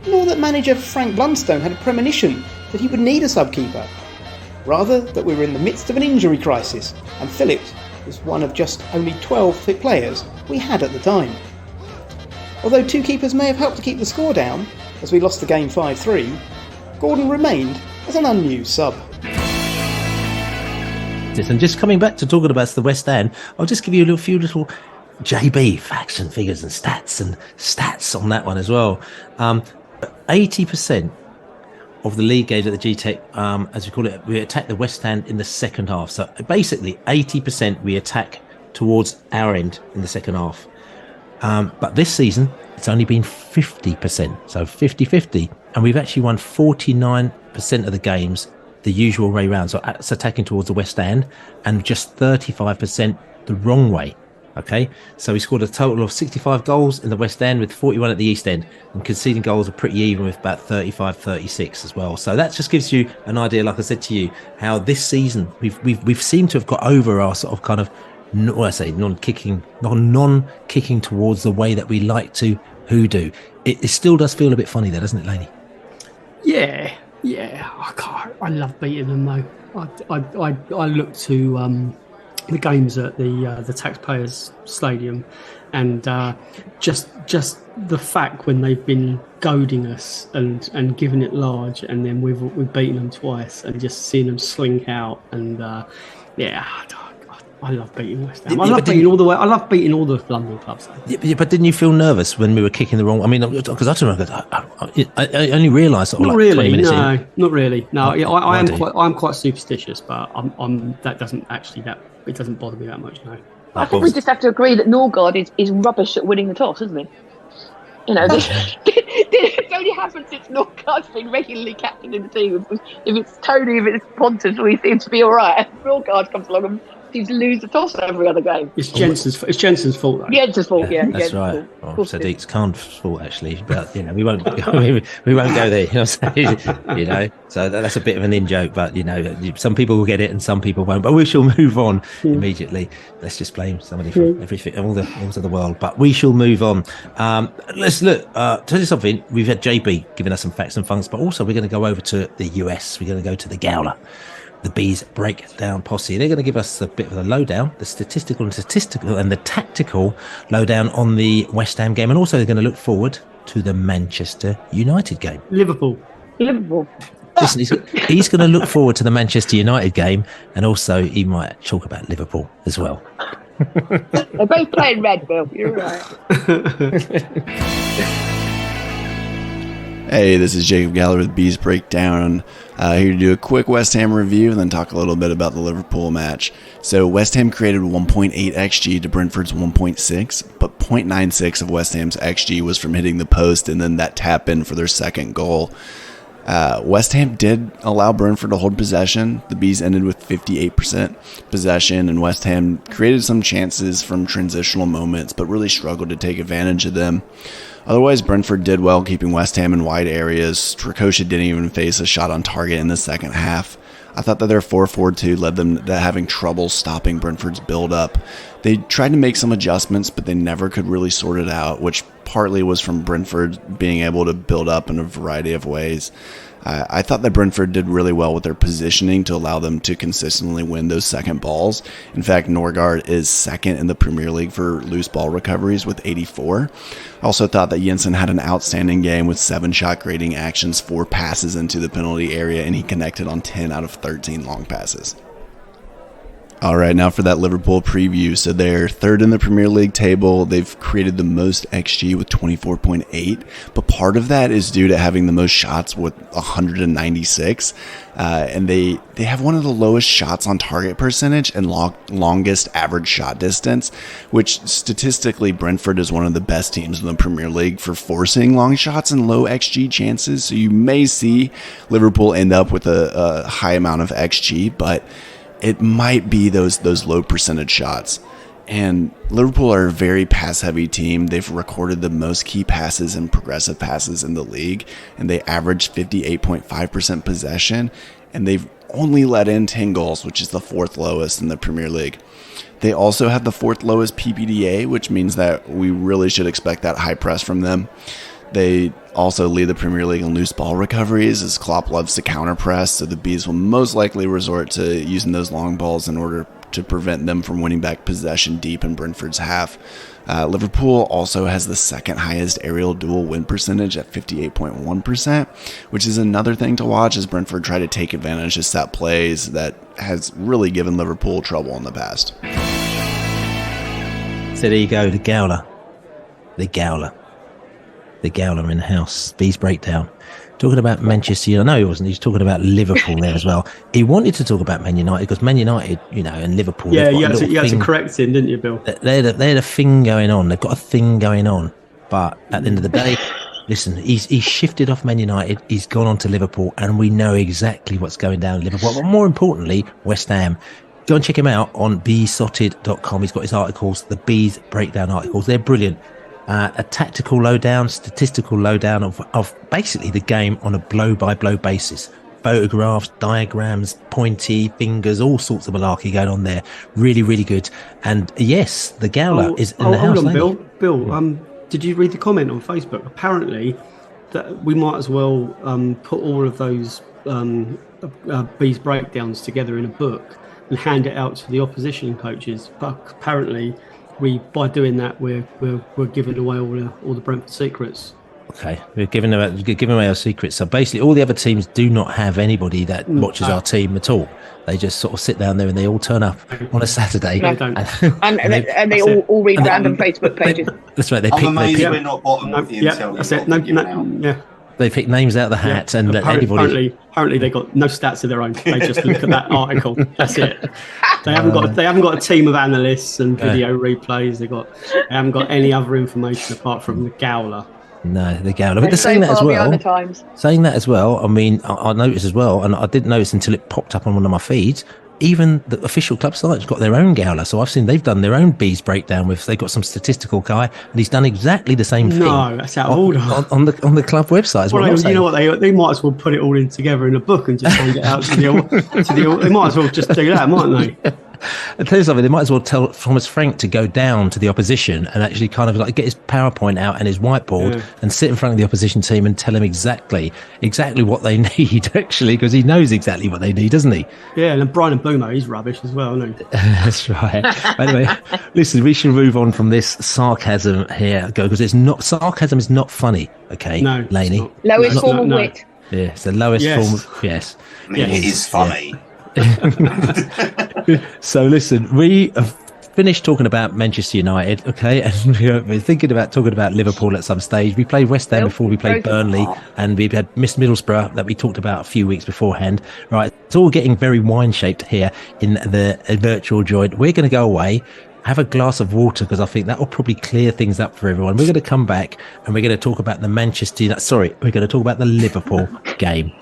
L: nor that manager Frank Blunstone had a premonition that he would need a sub-keeper. Rather that we were in the midst of an injury crisis, and Phillips was one of just only 12 fit players we had at the time. Although 2 keepers may have helped to keep the score down, as we lost the game 5-3, Gordon remained as an unused sub.
A: And just coming back to talking about the West End, I'll just give you a few little JB facts and figures and stats on that one as well. 80% of the league games at the G-Tech, as we call it, we attack the West End in the second half. So basically 80% we attack towards our end in the second half. But this season, it's only been 50%, so 50-50. And we've actually won 49% of the games the usual way round. So it's attacking towards the West End, and just 35% the wrong way. Okay, so we scored a total of 65 goals in the West End with 41 at the East End, and conceding goals are pretty even with about 35-36 as well. So that just gives you an idea, like I said to you, how this season we've seemed to have got over our sort of kind of non-kicking towards the way that we like to hoodoo. It still does feel a bit funny there, doesn't it, Laney?
B: Yeah. I love beating them though. I look to the games at the Taxpayers Stadium, and just the fact when they've been goading us and giving it large, and then we've beaten them twice, and just seeing them slink out, and I love beating West Ham. I love beating all the London clubs.
A: Yeah, but didn't you feel nervous when we were kicking the wrong? I mean, because I don't know. I only realised sort of
B: not
A: like
B: really.
A: 20 minutes
B: No,
A: in.
B: not really. No, I'm quite superstitious, but that doesn't actually it doesn't bother me that much. No.
D: I think we just have to agree that Norgard is rubbish at winning the toss, isn't he? You know, it's only happened since Norgard's been regularly captain in the team. If it's Tony, if it's Pontus, we seem to be all right. Norgard comes along and seems to lose the toss every other game.
B: It's Jensen's fault, though.
D: Jensen's fault, yeah.
A: That's right. Well, Sadiq's Khan's fault, actually, but we won't we won't go there. You know what I'm saying? You know, so that's a bit of an in joke, but some people will get it and some people won't. But we shall move on immediately. Let's just blame somebody for everything, all of the world. But we shall move on. Let's look. Tell you something. We've had JB giving us some facts and funks, but also we're going to go over to the US. We're going to go to the Gowler. The Bees Breakdown Posse. They're going to give us a bit of a lowdown, the statistical and the tactical lowdown on the West Ham game, and also they're going to look forward to the Manchester United game.
B: Liverpool.
A: Listen, he's going to look forward to the Manchester United game, and also he might talk about Liverpool as well.
D: They're both playing red, Bill. You're right.
M: Hey, this is Jacob Gowler with Bees Breakdown. Here to do a quick West Ham review and then talk a little bit about the Liverpool match. So West Ham created 1.8 XG to Brentford's 1.6, but 0.96 of West Ham's XG was from hitting the post and then that tap in for their second goal. West Ham did allow Brentford to hold possession. The Bees ended with 58% possession, and West Ham created some chances from transitional moments, but really struggled to take advantage of them. Otherwise, Brentford did well, keeping West Ham in wide areas. Strakosha didn't even face a shot on target in the second half. I thought that their 4-4-2 led them to having trouble stopping Brentford's build-up. They tried to make some adjustments, but they never could really sort it out, which partly was from Brentford being able to build up in a variety of ways. I thought that Brentford did really well with their positioning to allow them to consistently win those second balls. In fact, Norgard is second in the Premier League for loose ball recoveries with 84. I also thought that Jensen had an outstanding game with 7 shot grading actions, 4 passes into the penalty area, and he connected on 10 out of 13 long passes. All right, now for that Liverpool preview. So they're third in the Premier League table. They've created the most XG with 24.8, but part of that is due to having the most shots with 196. And they have one of the lowest shots on target percentage and longest average shot distance, which statistically Brentford is one of the best teams in the Premier League for forcing long shots and low XG chances. So you may see Liverpool end up with a high amount of XG, but it might be those low percentage shots. And Liverpool are a very pass-heavy team. They've recorded the most key passes and progressive passes in the league, and they average 58.5% possession, and they've only let in 10 goals, which is the 4th lowest in the Premier League. They also have the 4th lowest PPDA, which means that we really should expect that high press from them. They also lead the Premier League in loose ball recoveries, as Klopp loves to counter-press, so the Bees will most likely resort to using those long balls in order to prevent them from winning back possession deep in Brentford's half. Liverpool also has the 2nd highest aerial duel win percentage at 58.1%, which is another thing to watch as Brentford try to take advantage of set plays that has really given Liverpool trouble in the past.
A: So there you go, the Gowler. The Gowler in the house. Bees breakdown. Talking about Manchester United. No, he wasn't. He was talking about Liverpool there as well. He wanted to talk about Man United because Man United, and Liverpool.
B: Yeah, you had to correct him, didn't you, Bill?
A: They had a thing going on. They've got a thing going on. But at the end of the day, listen, he's shifted off Man United. He's gone on to Liverpool, and we know exactly what's going down in Liverpool. But more importantly, West Ham. Go and check him out on Beesotted.com. He's got his articles, the Bees breakdown articles. They're brilliant. A tactical lowdown, statistical lowdown of basically the game on a blow-by-blow basis. Photographs, diagrams, pointy fingers, all sorts of malarkey going on there. Really, really good. And yes, the Gowler is in the house.
B: Hold on, Bill. Did you read the comment on Facebook? Apparently, that we might as well put all of those Bees breakdowns together in a book and hand it out to the opposition coaches. But apparently, by doing that, we're giving away all the Brentford secrets.
A: Okay, we're giving away our secrets. So basically, all the other teams do not have anybody that watches our team at all. They just sort of sit down there and they all turn up on a Saturday.
D: No, don't. And they all read random Facebook pages.
A: That's right.
C: I'm amazed we're not bottom of the intel.
B: That's it. Yeah.
A: They pick names out of the hat and anybody.
B: Apparently, they got no stats of their own. They just look at that article. That's it. They haven't got a team of analysts and video replays. They haven't got any other information apart from the Gowler.
A: No, the Gowler. But they're saying that as well. I mean, I noticed as well, and I didn't notice until it popped up on one of my feeds. Even the official club site's got their own Gowler, so I've seen they've done their own Bees breakdown with. They've got some statistical guy, and he's done exactly the same thing.
B: No, that's out of order
A: on the club website.
B: Well, you know what? They might as well put it all in together in a book and just hand it out to the. They might as well just do that, mightn't they?
A: I'll tell you something, they might as well tell Thomas Frank to go down to the opposition and actually kind of like get his PowerPoint out and his whiteboard and sit in front of the opposition team and tell them exactly what they need, actually, because he knows exactly what they need, doesn't he?
B: Yeah, and Brian Mbeumo, he's rubbish as well, isn't he?
A: That's right. Anyway, listen, we should move on from this sarcasm here, because sarcasm is not funny, okay,
B: no,
A: Laney?
D: Lowest form of wit.
A: Yeah, it's the lowest form of, yes.
C: I mean, it is funny.
A: Yeah. So listen, we have finished talking about Manchester United, okay, and we're thinking about talking about Liverpool at some stage. We played West Ham before we played Burnley, and we've had Miss Middlesbrough that we talked about a few weeks beforehand. Right, it's all getting very wine-shaped here in the virtual joint. We're going to go away, have a glass of water, because I think that will probably clear things up for everyone. We're going to come back and we're going to talk about the we're going to talk about the Liverpool game.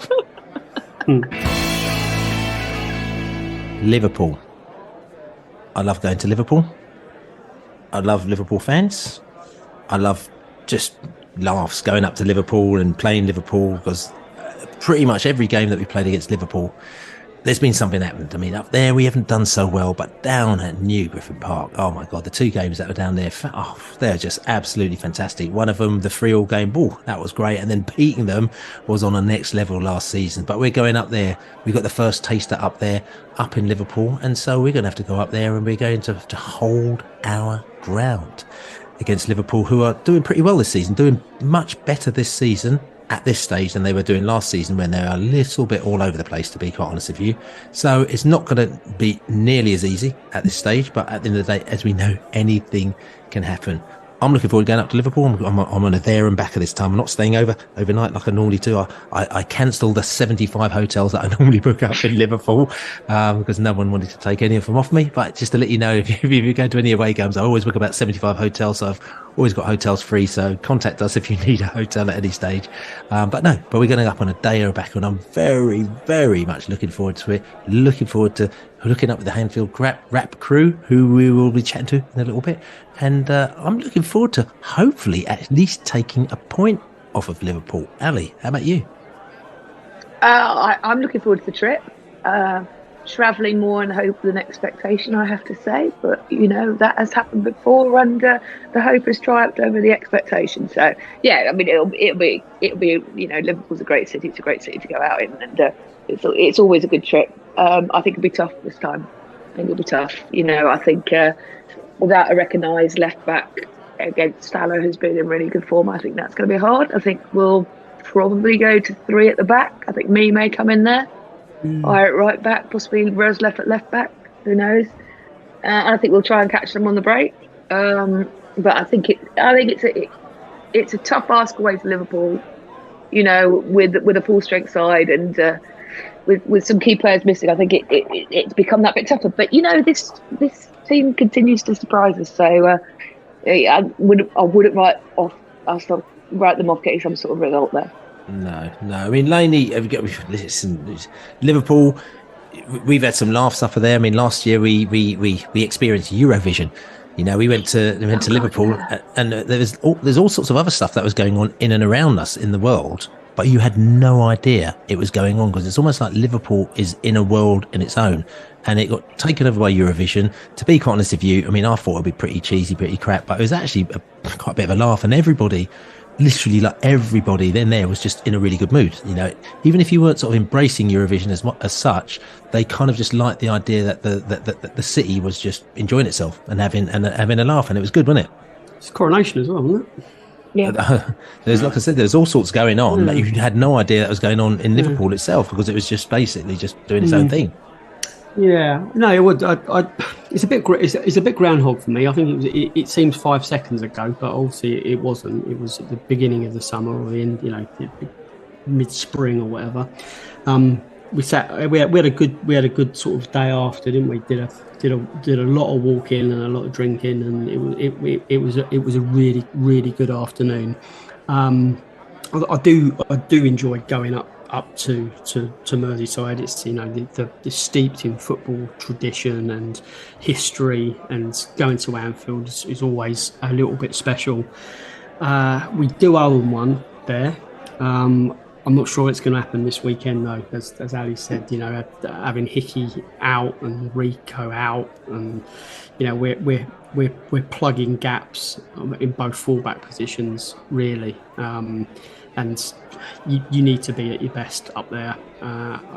A: Liverpool. I love going to Liverpool. I love Liverpool fans. I love just laughs going up to Liverpool and playing Liverpool, because pretty much every game that we played against Liverpool, there's been something happened. I mean, up there we haven't done so well, but down at New Griffin Park, oh my God, the 2 games that were down there, they're just absolutely fantastic. One of them, the 3-3 game, that was great, and then beating them was on a next level last season. But we're going up there. We got the first taster up there, up in Liverpool, and so we're going to have to go up there and we're going to hold our ground against Liverpool, who are doing pretty well this season, doing much better this season at this stage than they were doing last season, when they were a little bit all over the place, to be quite honest with you. So it's not going to be nearly as easy at this stage, but at the end of the day, as we know, anything can happen. I'm looking forward to going up to Liverpool. I'm on a there and back at this time. I'm not staying overnight like I normally do. I cancelled the 75 hotels that I normally book up in Liverpool because no one wanted to take any of them off me. But just to let you know, if you go to any away games, I always book about 75 hotels. So I've always got hotels free. So contact us if you need a hotel at any stage. But we're going up on a day or back, and I'm very, very much looking forward to it. Looking forward to looking up with the Anfield Wrap crew, who we will be chatting to in a little bit. And I'm looking forward to hopefully at least taking a point off of Liverpool. Ali, how about you?
D: I'm looking forward to the trip. Travelling more in hope than expectation, I have to say. But, that has happened before, and the hope has triumphed over the expectation. So, yeah, I mean, it'll be Liverpool's a great city. It's a great city to go out in, and it's always a good trip. I think it'll be tough this time. I think it'll be tough. I think without a recognised left back against Salah, who's been in really good form, I think that's going to be hard. I think we'll probably go to 3 at the back. I think may come in there. Or at right back, possibly Rose left at left back. Who knows? And I think we'll try and catch them on the break. But I think it's a tough ask away to Liverpool. With a full strength side and with some key players missing, I think it's become that bit tougher. But this team continues to surprise us. So I wouldn't write them off getting some sort of result there.
A: No. I mean, Laney, listen, Liverpool, we've had some laughs up there. I mean, last year we experienced Eurovision. We went to Liverpool, and there's all sorts of other stuff that was going on in and around us in the world, but you had no idea it was going on, because it's almost like Liverpool is in a world in its own, and it got taken over by Eurovision. To be quite honest with you, I mean, I thought it would be pretty cheesy, pretty crap, but it was actually quite a bit of a laugh, and everybody then there was just in a really good mood. Even if you weren't sort of embracing Eurovision as such, they kind of just liked the idea that the city was just enjoying itself and having a laugh, and it was good, wasn't it?
B: It's coronation as well, wasn't it?
D: Yeah.
A: There's, like I said, there's all sorts going on that you had no idea that was going on in Liverpool itself, because it was just basically just doing its own thing.
B: Yeah, no, it would. It's a bit groundhog for me. I think it seems 5 seconds ago, but obviously it wasn't. It was at the beginning of the summer or the end, mid-spring or whatever. We had a good sort of day after, didn't we? Did a lot of walking and a lot of drinking, and it was a really, really good afternoon. I do enjoy going up to Merseyside. It's the steeped in football tradition and history, and going to Anfield is always a little bit special. We do own one there. I'm not sure it's going to happen this weekend though, as Ali said. Having Hickey out and Rico out, and we're plugging gaps in both fullback positions really. And you need to be at your best up there. I'm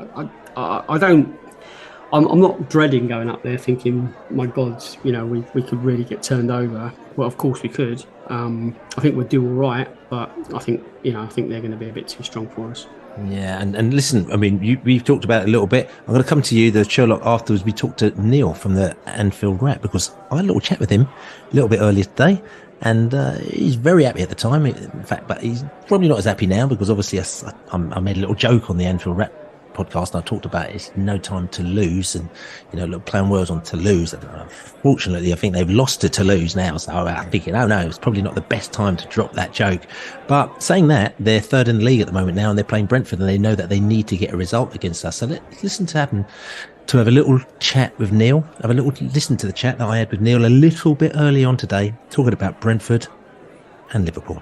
B: not dreading going up there thinking, my God, we could really get turned over. Well, of course we could. I think we'll do all right, but I think they're going to be a bit too strong for us.
A: Yeah, and listen, I mean, we've talked about it a little bit. I'm going to come to you, the Sherlock, afterwards. We talked to Neil from the Anfield Wrap, because I had a little chat with him a little bit earlier today. And he's very happy at the time, in fact, but he's probably not as happy now, because obviously I made a little joke on the Anfield Wrap podcast, and I talked about it's no time to lose, and look, playing words on Toulouse. Fortunately, I think they've lost to Toulouse now, so I'm thinking, oh no, it's probably not the best time to drop that joke. But saying that, they're third in the league at the moment now, and they're playing Brentford, and they know that they need to get a result against us. So let's listen to have a little chat with Neil. Listen to the chat that I had with Neil a little bit early on today, talking about Brentford and Liverpool.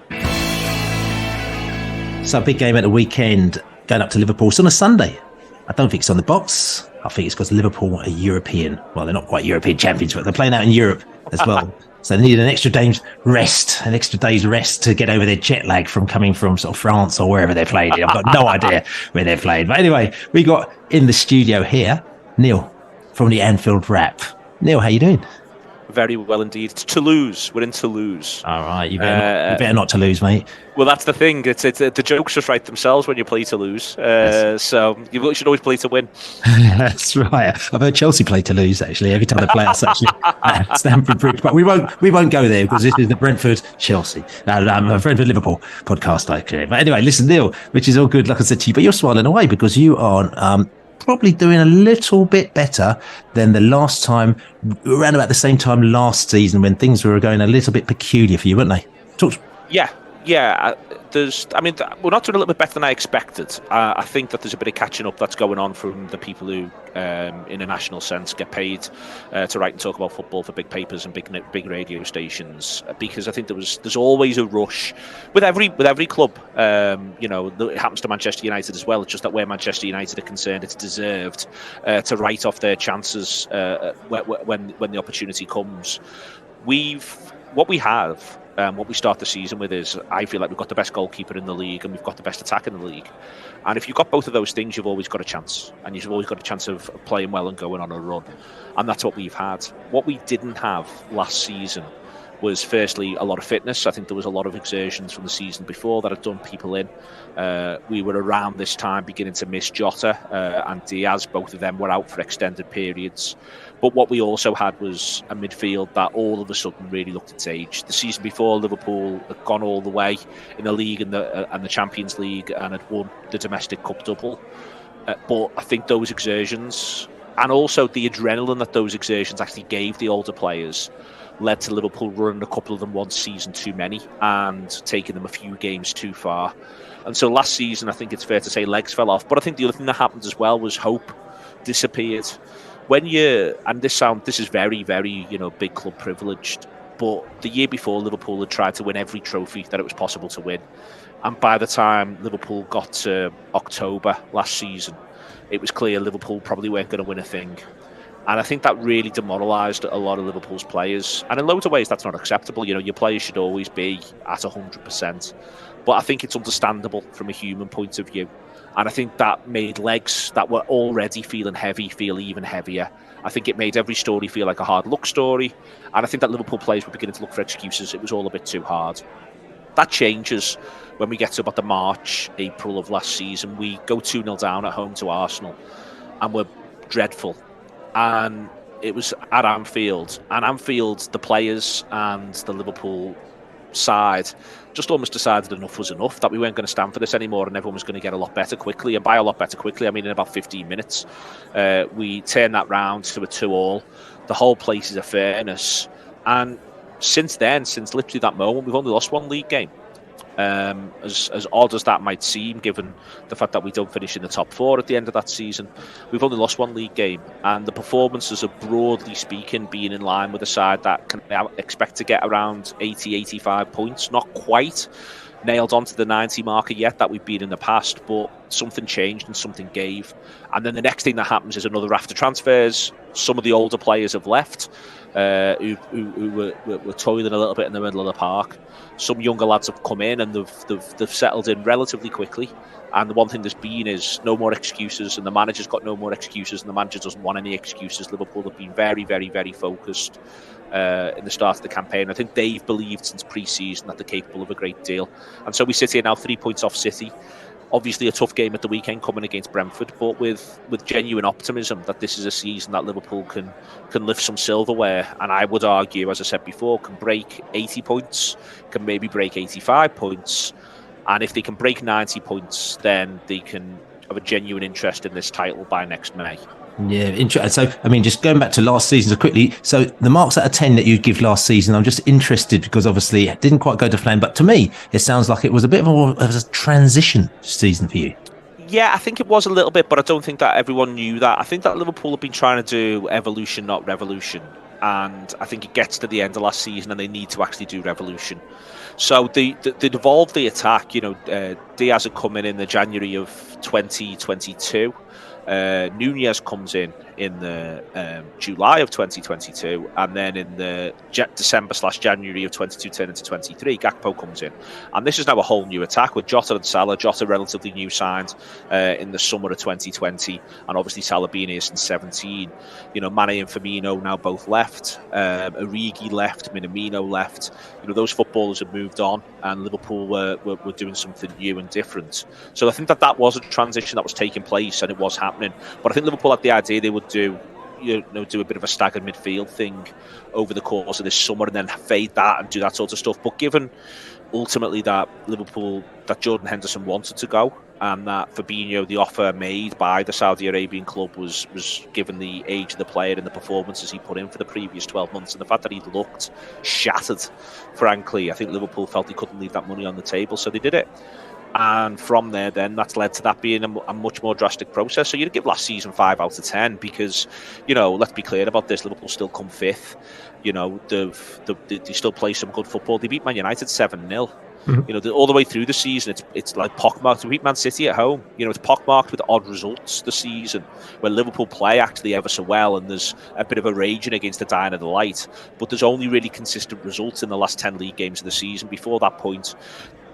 A: So a big game at the weekend, going up to Liverpool. It's on a Sunday. I don't think it's on the box. I think it's because Liverpool are European. Well, they're not quite European champions, but they're playing out in Europe as well. So they need an extra day's rest to get over their jet lag from coming from sort of France or wherever they're playing. I've got no idea where they're playing. But anyway, we got in the studio here, Neil from the Anfield Wrap. Neil, how you doing?
N: Very well indeed. It's Toulouse. We're in Toulouse.
A: All right, you better not to lose, mate.
N: Well, that's the thing. It's the jokes just write themselves when you play to lose. So you should always play to win.
A: That's right. I've heard Chelsea play to lose actually every time they play us actually at Stamford Bridge. But we won't go there because this is the Brentford Chelsea, Brentford Liverpool podcast. Okay. But anyway, listen, Neil, which is all good, like I said to you, but you're smiling away because you are probably doing a little bit better than the last time, around about the same time last season when things were going a little bit peculiar for you, weren't they?
N: Yeah. We're not doing a little bit better than I expected. I think that there's a bit of catching up that's going on from the people who, in a national sense, get paid to write and talk about football for big papers and big radio stations. Because I think there's always a rush with every club. It happens to Manchester United as well. It's just that where Manchester United are concerned, it's deserved to write off their chances when the opportunity comes. What we start the season with is, I feel like we've got the best goalkeeper in the league and we've got the best attack in the league. And if you've got both of those things, you've always got a chance. And you've always got a chance of playing well and going on a run. And that's what we've had. What we didn't have last season was, firstly, a lot of fitness. I think there was a lot of exertions from the season before that had done people in. We were around this time beginning to miss Jota and Diaz. Both of them were out for extended periods. But what we also had was a midfield that all of a sudden really looked its age. The season before, Liverpool had gone all the way in the league and the Champions League and had won the domestic cup double. But I think those exertions, and also the adrenaline that those exertions actually gave the older players, led to Liverpool running a couple of them one season too many and taking them a few games too far. And so last season, I think it's fair to say legs fell off. But I think the other thing that happened as well was hope disappeared. This is very, very, big club privileged, but the year before, Liverpool had tried to win every trophy that it was possible to win. And by the time Liverpool got to October last season, it was clear Liverpool probably weren't going to win a thing. And I think that really demoralised a lot of Liverpool's players. And in loads of ways, that's not acceptable. Your players should always be at 100%. But I think it's understandable from a human point of view. And I think that made legs that were already feeling heavy feel even heavier. I think it made every story feel like a hard luck story. And I think that Liverpool players were beginning to look for excuses. It was all a bit too hard. That changes when we get to about the March, April of last season. We go 2-0 down at home to Arsenal and we're dreadful. And it was at Anfield. And Anfield, the players and the Liverpool side just almost decided enough was enough, that we weren't going to stand for this anymore and everyone was going to get a lot better quickly. And by a lot better quickly, I mean in about 15 minutes. We turned that round to a 2-2. The whole place is a fairness. And since then, since literally that moment, we've only lost one league game. As odd as that might seem, given the fact that we don't finish in the top four at the end of that season, we've only lost one league game, and the performances are, broadly speaking, being in line with a side that can expect to get around 80-85 points. Not quite nailed onto the 90 marker yet that we've been in the past, but something changed and something gave. And then the next thing that happens is another raft of transfers. Some of the older players have left, who were toiling a little bit in the middle of the park. Some younger lads have come in and they've settled in relatively quickly. And the one thing there's been is no more excuses, and the manager's got no more excuses, and the manager doesn't want any excuses. Liverpool have been very, very, very focused in the start of the campaign. I think they've believed since pre-season that they're capable of a great deal. And so we sit here now 3 points off City. Obviously a tough game at the weekend coming against Brentford, but with genuine optimism that this is a season that Liverpool can lift some silverware. And I would argue, as I said before, can break 80 points, can maybe break 85 points. And if they can break 90 points, then they can genuine interest in this title by next May.
A: Yeah, interesting. So, I mean, just going back to last season so quickly. So, the marks out of 10 that you give last season, I'm just interested because obviously it didn't quite go to plan. But to me, it sounds like it was a bit of a transition season for you.
N: Yeah, I think it was a little bit, but I don't think that everyone knew that. I think that Liverpool have been trying to do evolution, not revolution. And I think it gets to the end of last season and they need to actually do revolution. So they evolved the attack. Diaz had come in the January of 2022. Nunez comes in the July of 2022, and then in the December/January of 22 turn into 23, Gakpo comes in, and this is now a whole new attack with Jota and Salah. Jota relatively new signed in the summer of 2020, and obviously Salah being here since 17. Mane and Firmino now both left. Origi left. Minamino left. Those footballers have moved on, and Liverpool were doing something new and different. So I think that was a transition that was taking place, and it was happening. But I think Liverpool had the idea they would do a bit of a staggered midfield thing over the course of this summer, and then fade that and do that sort of stuff. But given ultimately that Jordan Henderson wanted to go, and that Fabinho, the offer made by the Saudi Arabian club was given the age of the player and the performances he put in for the previous 12 months, and the fact that he looked shattered, frankly, I think Liverpool felt they couldn't leave that money on the table, so they did it. And from there, then that's led to that being a much more drastic process. So you'd give last season 5 out of 10 because, let's be clear about this: Liverpool still come 5th. They still play some good football. They beat Man United 7-0. Mm-hmm. All the way through the season, it's like pockmarked. We beat Man City at home. It's pockmarked with odd results this season, where Liverpool play actually ever so well, and there's a bit of a raging against the dying of the light. But there's only really consistent results in the last 10 league games of the season. Before that point,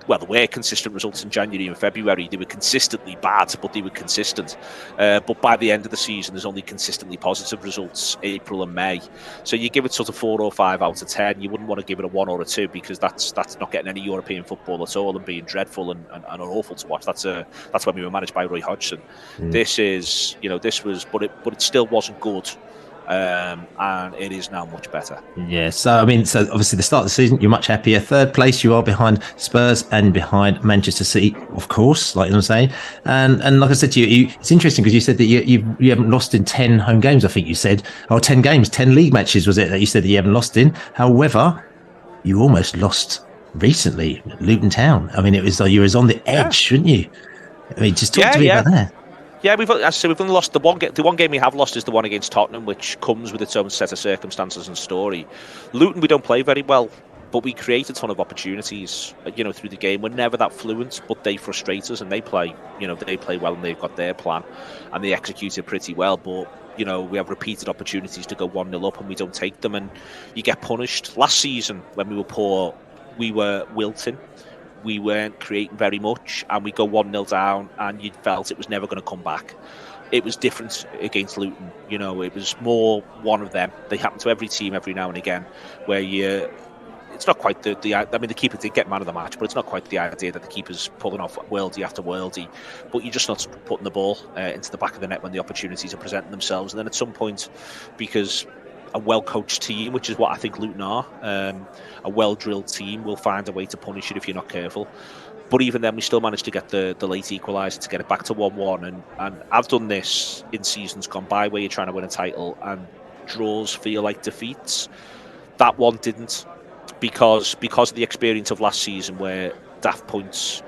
N: well, there were consistent results in January and February. They were consistently bad, but they were consistent. But by the end of the season, there's only consistently positive results, April and May. So you give it sort of 4 or 5 out of 10. You wouldn't want to give it a 1 or a 2 because that's not getting any European football at all and being dreadful and awful to watch. That's when we were managed by Roy Hodgson. This was, but it still wasn't good. And it is now much better.
A: Yeah, so obviously the start of the season, you're much happier. 3rd place, you are behind Spurs and behind Manchester City, of course, like I'm saying. And like I said to you, it's interesting because you said that you haven't lost in 10 home games, I think you said. 10 games, 10 league matches, was it, that you said that you haven't lost in? However, you almost lost recently, Luton Town. It was like you was on the edge, weren't you? Just talk to me about that.
N: Yeah, we've only lost the one game. The one game we have lost is the one against Tottenham, which comes with its own set of circumstances and story. Luton, we don't play very well, but we create a ton of opportunities, through the game. We're never that fluent, but they frustrate us, and they play well, and they've got their plan, and they execute it pretty well. But we have repeated opportunities to go 1-0 up, and we don't take them, and you get punished. Last season, when we were poor, we were wilting. We weren't creating very much, and we go 1-0 down, and you felt it was never going to come back. It was different against Luton. It was more one of them. They happen to every team every now and again, where it's not quite the keeper did get man of the match, but it's not quite the idea that the keeper's pulling off worldie after worldie, but you're just not putting the ball into the back of the net when the opportunities are presenting themselves. And then at some point, because a well-coached team, which is what I think Luton are, a well-drilled team will find a way to punish it if you're not careful. But even then, we still managed to get the late equaliser to get it back to 1-1. And I've done this in seasons gone by where you're trying to win a title and draws feel like defeats. That one didn't, because of the experience of last season where daft points,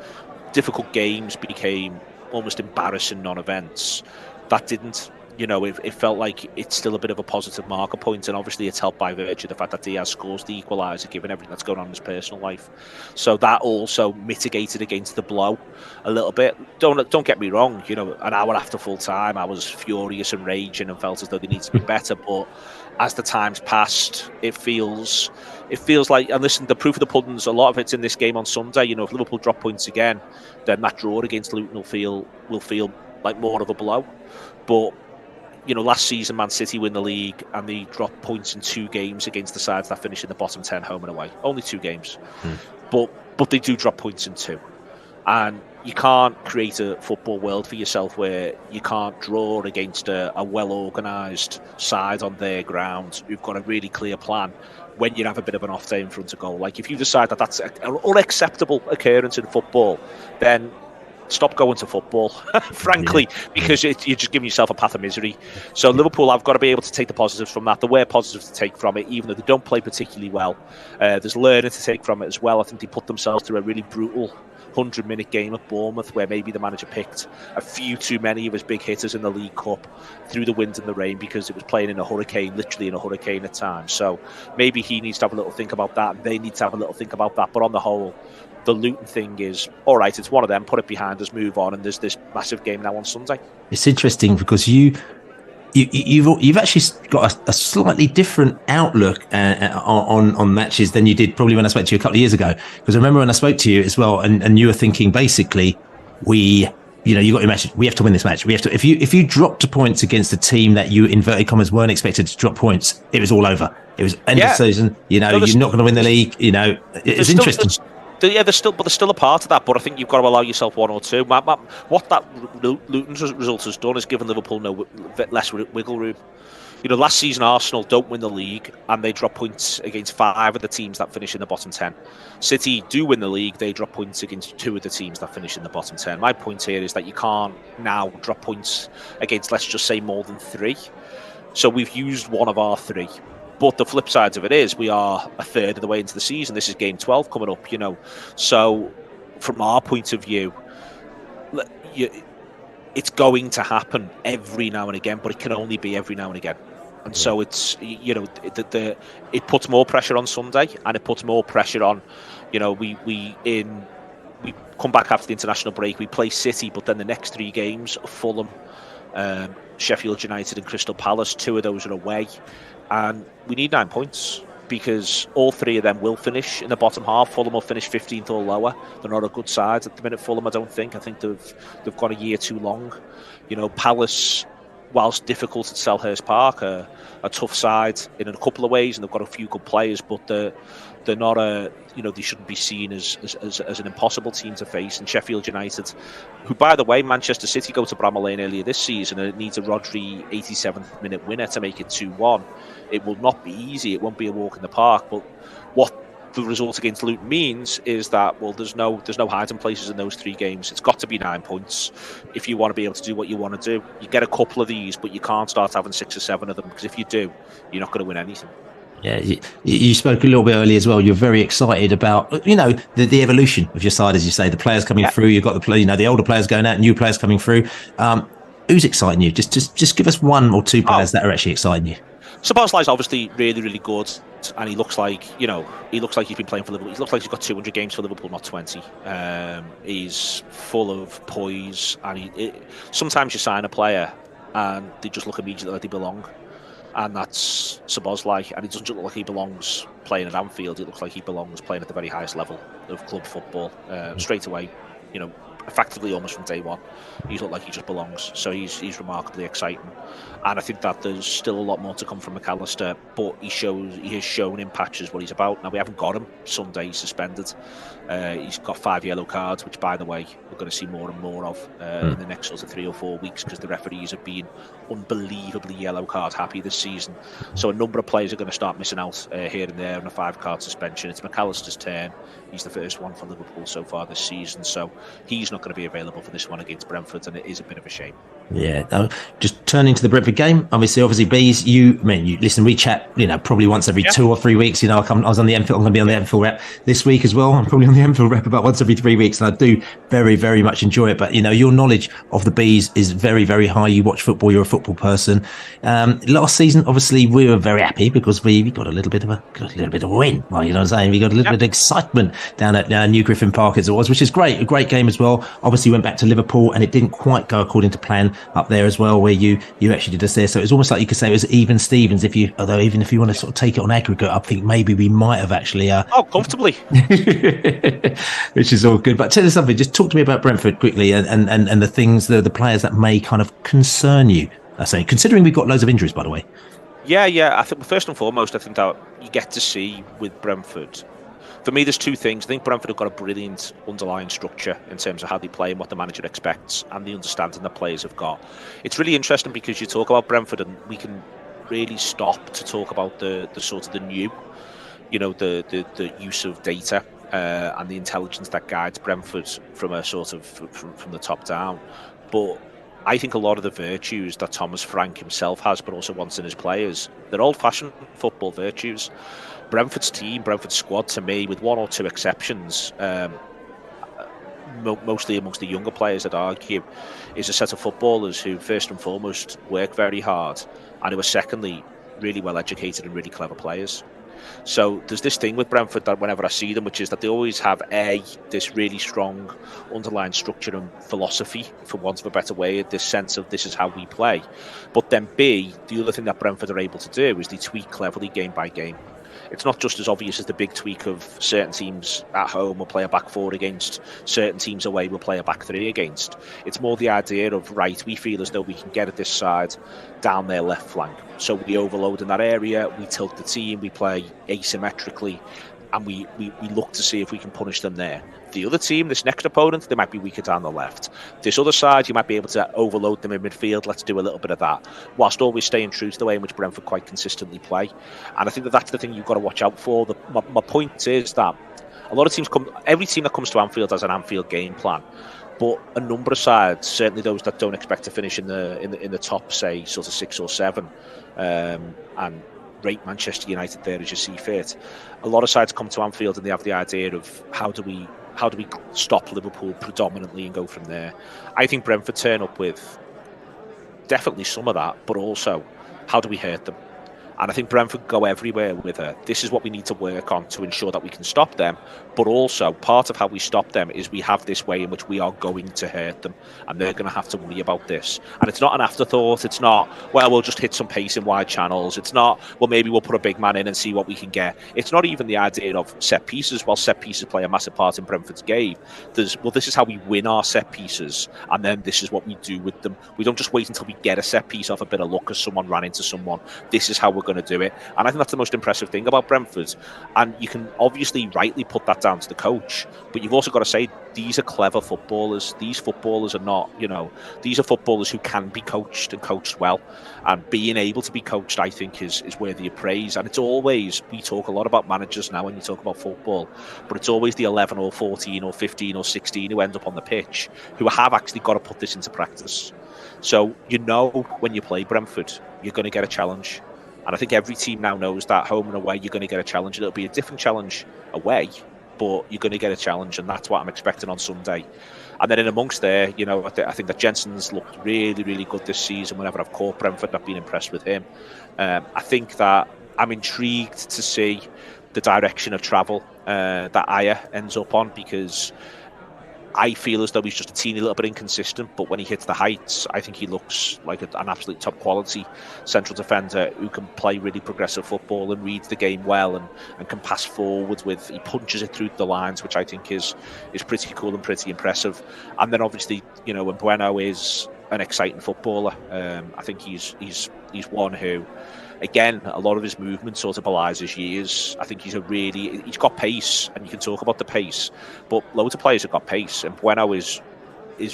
N: difficult games became almost embarrassing non-events. That didn't. It felt like it's still a bit of a positive marker point, and obviously it's helped by virtue of the fact that Diaz scores the equaliser, given everything that's going on in his personal life. So that also mitigated against the blow a little bit. Don't get me wrong. An hour after full time, I was furious and raging and felt as though they needed to be better. But as the times passed, it feels like, and listen, the proof of the pudding's a lot of it's in this game on Sunday. If Liverpool drop points again, then that draw against Luton will feel like more of a blow. But last season Man City win the league and they dropped points in 2 games against the sides that finish in the bottom 10 home and away. Only 2 games. But they do drop points in 2. And you can't create a football world for yourself where you can't draw against a well-organised side on their ground who've got a really clear plan when you have a bit of an off day in front of goal. Like, if you decide that that's an unacceptable occurrence in football, then stop going to football, frankly, because you're just giving yourself a path of misery. So Liverpool have got to be able to take the positives from that. There were positives to take from it, even though they don't play particularly well. There's learning to take from it as well. I think they put themselves through a really brutal 100-minute game at Bournemouth, where maybe the manager picked a few too many of his big hitters in the League Cup through the wind and the rain, because it was playing in a hurricane, literally in a hurricane at times. So maybe he needs to have a little think about that, and they need to have a little think about that. But on the whole, the Luton thing is, all right, it's one of them, put it behind us, move on, and there's this massive game now on Sunday.
A: It's interesting because you've actually got a slightly different outlook on matches than you did probably when I spoke to you a couple of years ago. Because I remember when I spoke to you as well, and you were thinking basically, you got your message. We have to win this match. We have to. If you dropped points against a team that you, inverted commas, weren't expected to drop points, it was all over. It was end of season. You're not going to win the league. It's interesting.
N: There's still a part of that, but I think you've got to allow yourself one or two. What that Luton's result has done is given Liverpool less wiggle room. Last season Arsenal don't win the league and they drop points against 5 of the teams that finish in the bottom 10. City do win the league, they drop points against 2 of the teams that finish in the bottom 10. My point here is that you can't now drop points against, let's just say, more than 3. So we've used one of our 3. But the flip side of it is we are a third of the way into the season. This is game 12 coming up, So from our point of view, it's going to happen every now and again, but it can only be every now and again. And so it's, it puts more pressure on Sunday, and it puts more pressure on, we come back after the international break, we play City, but then the next 3 games, Fulham, Sheffield United and Crystal Palace, 2 of those are away. And we need 9 points, because all 3 of them will finish in the bottom half. Fulham will finish 15th or lower. They're not a good side at the minute, Fulham, I don't think. I think they've gone a year too long. Palace, whilst difficult at Selhurst Park, are a tough side in a couple of ways, and they've got a few good players, but they're not they shouldn't be seen as an impossible team to face. And Sheffield United, who, by the way, Manchester City go to Bramall Lane earlier this season, and it needs a Rodri 87th minute winner to make it 2-1. It will not be easy. It won't be a walk in the park. But what the result against Luton means is that, well, there's no hiding places in those 3 games. It's got to be 9 points if you want to be able to do what you want to do. You get a couple of these, but you can't start having 6 or 7 of them, because if you do, you're not going to win anything.
A: Yeah, you spoke a little bit earlier as well. You're very excited about, the evolution of your side, as you say, the players coming through. You've got the older players going out, new players coming through. Who's exciting you? Just give us 1 or 2 players that are actually exciting you.
N: Szoboszlai's obviously really, really good, and he looks like he's been playing for Liverpool. He looks like he's got 200 games for Liverpool, not 20. He's full of poise, and sometimes you sign a player and they just look immediately like they belong. And that's Szoboszlai, and he doesn't look like he belongs playing at Anfield. It looks like he belongs playing at the very highest level of club football. Straight away, effectively almost from day one, he's looked like he just belongs. So he's remarkably exciting, and I think that there's still a lot more to come from McAllister, but he has shown in patches what he's about. Now, we haven't got him Sunday, he's suspended. He's got 5 yellow cards, which, by the way, we're going to see more and more of in the next sort of 3 or 4 weeks, because the referees have been unbelievably yellow card happy this season. So a number of players are going to start missing out here and there on a 5-card suspension. It's McAllister's turn. He's the first one for Liverpool so far this season, so he's not going to be available for this one against Brentford, and it is a bit of a shame.
A: Yeah, just turning to the Brentford game. Obviously, Bees, you listen. We chat, probably once every 2 or 3 weeks. I was on the Anfield. I'm going to be on the Anfield Wrap this week as well. I'm probably on the Anfield Wrap about once every 3 weeks, and I do very, very much enjoy it. But your knowledge of the Bees is very, very high. You watch football. You're a football person. Last season, obviously, we were very happy because we got a little bit of a win. Well, you know what I'm saying? We got a little bit of excitement down at New Griffin Park as it was, which is great. A great game as well. Obviously, went back to Liverpool, and it didn't quite go according to plan up there as well, where you actually did us there. So it was almost like you could say it was even Stevens. Although even if you want to sort of take it on aggregate, I think maybe we might have actually
N: comfortably,
A: which is all good. But tell us something. Just talk to me about Brentford quickly, and the things, the players that may kind of concern you. I say, considering we've got loads of injuries, by the way.
N: Yeah. I think first and foremost, I think that you get to see with Brentford. For me, there's 2 things. I think Brentford have got a brilliant underlying structure in terms of how they play and what the manager expects, and the understanding that players have got. It's really interesting because you talk about Brentford, and we can really stop to talk about the sort of the new, the use of data. and the intelligence that guides Brentford from a sort of from the top down. But I think a lot of the virtues that Thomas Frank himself has, but also wants in his players, they're old-fashioned football virtues. Brentford's team, Brentford's squad, to me, with one or two exceptions, mostly amongst the younger players, I'd argue, is a set of footballers who, first and foremost, work very hard, and who are, secondly, really well-educated and really clever players. So there's this thing with Brentford that whenever I see them, which is that they always have this really strong underlying structure and philosophy, for want of a better way, this sense of this is how we play. But then B, the other thing that Brentford are able to do is they tweak cleverly game by game. It's not just as obvious as the big tweak of certain teams at home will play a back four against, certain teams away will play a back three against. It's more the idea of, right, we feel as though we can get at this side down their left flank. So we overload in that area, we tilt the team, we play asymmetrically, and we look to see if we can punish them there. The other team, this next opponent, they might be weaker down the left. This other side, you might be able to overload them in midfield. Let's do a little bit of that, whilst always staying true to the way in which Brentford quite consistently play. And I think that's the thing you've got to watch out for. My point is that a lot of teams every team that comes to Anfield has an Anfield game plan. But a number of sides, certainly those that don't expect to finish in the top, say, sort of 6 or 7, and rate Manchester United there as you see fit. A lot of sides come to Anfield and they have the idea of how do we stop Liverpool predominantly and go from there. I think Brentford turn up with definitely some of that, but also how do we hurt them? And I think Brentford go everywhere with this is what we need to work on to ensure that we can stop them. But also, part of how we stop them is we have this way in which we are going to hurt them. And they're going to have to worry about this. And it's not an afterthought. It's not, well, we'll just hit some pace in wide channels. It's not, well, maybe we'll put a big man in and see what we can get. It's not even the idea of set pieces. While set pieces play a massive part in Brentford's game, this is how we win our set pieces. And then this is what we do with them. We don't just wait until we get a set piece off a bit of luck as someone ran into someone. This is how we're going to do it. And I think that's the most impressive thing about Brentford. And you can obviously rightly put that down to the coach, but you've also got to say these are clever footballers. These footballers are not, these are footballers who can be coached and coached well. And being able to be coached, I think, is worthy of praise. And it's always, we talk a lot about managers now when you talk about football, but it's always the 11 or 14 or 15 or 16 who end up on the pitch who have actually got to put this into practice. So when you play Brentford, you're going to get a challenge. And I think every team now knows that home and away, you're going to get a challenge. It'll be a different challenge away, but you're going to get a challenge, and that's what I'm expecting on Sunday. And then in amongst there, I think that Jensen's looked really, really good this season. Whenever I've caught Brentford, I've been impressed with him. I think that I'm intrigued to see the direction of travel that Aya ends up on, because I feel as though he's just a teeny little bit inconsistent, but when he hits the heights, I think he looks like an absolute top quality central defender who can play really progressive football and reads the game well and can pass forward he punches it through the lines, which I think is pretty cool and pretty impressive. And then obviously, Bueno is an exciting footballer. I think he's one who, again, a lot of his movement sort of belies his years. I think he's got pace, and you can talk about the pace, but loads of players have got pace, and Bueno is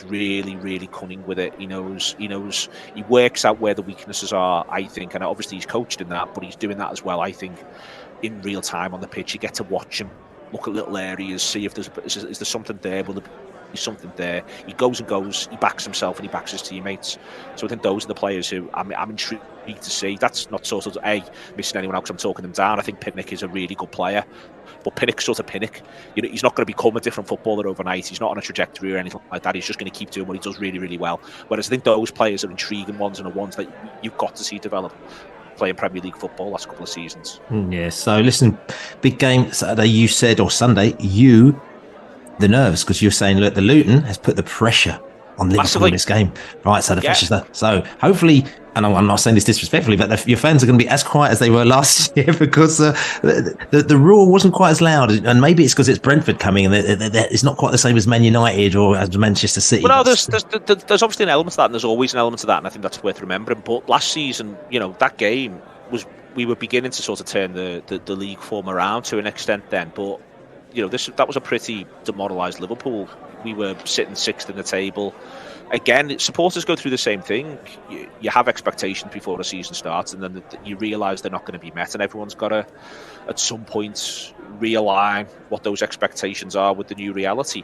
N: really, really cunning with it. He knows, he works out where the weaknesses are, I think, and obviously he's coached in that, but he's doing that as well, I think, in real time on the pitch. You get to watch him, look at little areas, see if is there something there, will there be something there. He goes, he backs himself and he backs his teammates. So I think those are the players who I'm intrigued to see. That's not sort of missing anyone out because I'm talking them down. I think Pinnock is a really good player, but Pinnock's sort of Pinnock. He's not going to become a different footballer overnight. He's not on a trajectory or anything like that. He's just going to keep doing what he does really, really well. Whereas I think those players are intriguing ones and are ones that you've got to see develop playing Premier League football last couple of seasons.
A: Yeah, so listen, big game Saturday, you said, or Sunday, the nerves, because you're saying, look, the Luton has put the pressure on Liverpool in this game. Right, so the pressure's there. So hopefully, and I'm not saying this disrespectfully, but your fans are going to be as quiet as they were last year, because the roar wasn't quite as loud. And maybe it's because it's Brentford coming, and it's not quite the same as Man United or as Manchester City.
N: Well, no, there's obviously an element to that, and there's always an element to that, and I think that's worth remembering. But last season, that game we were beginning to sort of turn the league form around to an extent then, but that was a pretty demoralised Liverpool. We were sitting sixth in the table. again, supporters go through the same thing. You have expectations before a season starts, and then you realise they're not going to be met, and everyone's got to, at some point, realign what those expectations are with the new reality.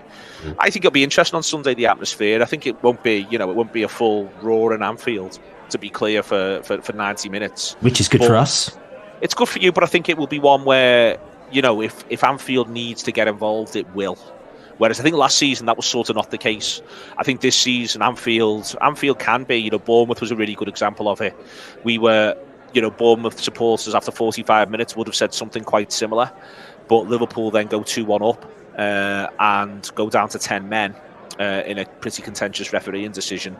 N: I think it'll be interesting on Sunday, the atmosphere. I think it won't be, it won't be a full roar in Anfield, to be clear, for 90 minutes.
A: Which is good for us.
N: It's good for you, but I think it will be one where, if Anfield needs to get involved, it will. Whereas I think last season that was sort of not the case. I think this season Anfield can be. Bournemouth was a really good example of it. We were, Bournemouth supporters after 45 minutes would have said something quite similar, but Liverpool then go 2-1 up and go down to 10 men in a pretty contentious refereeing decision.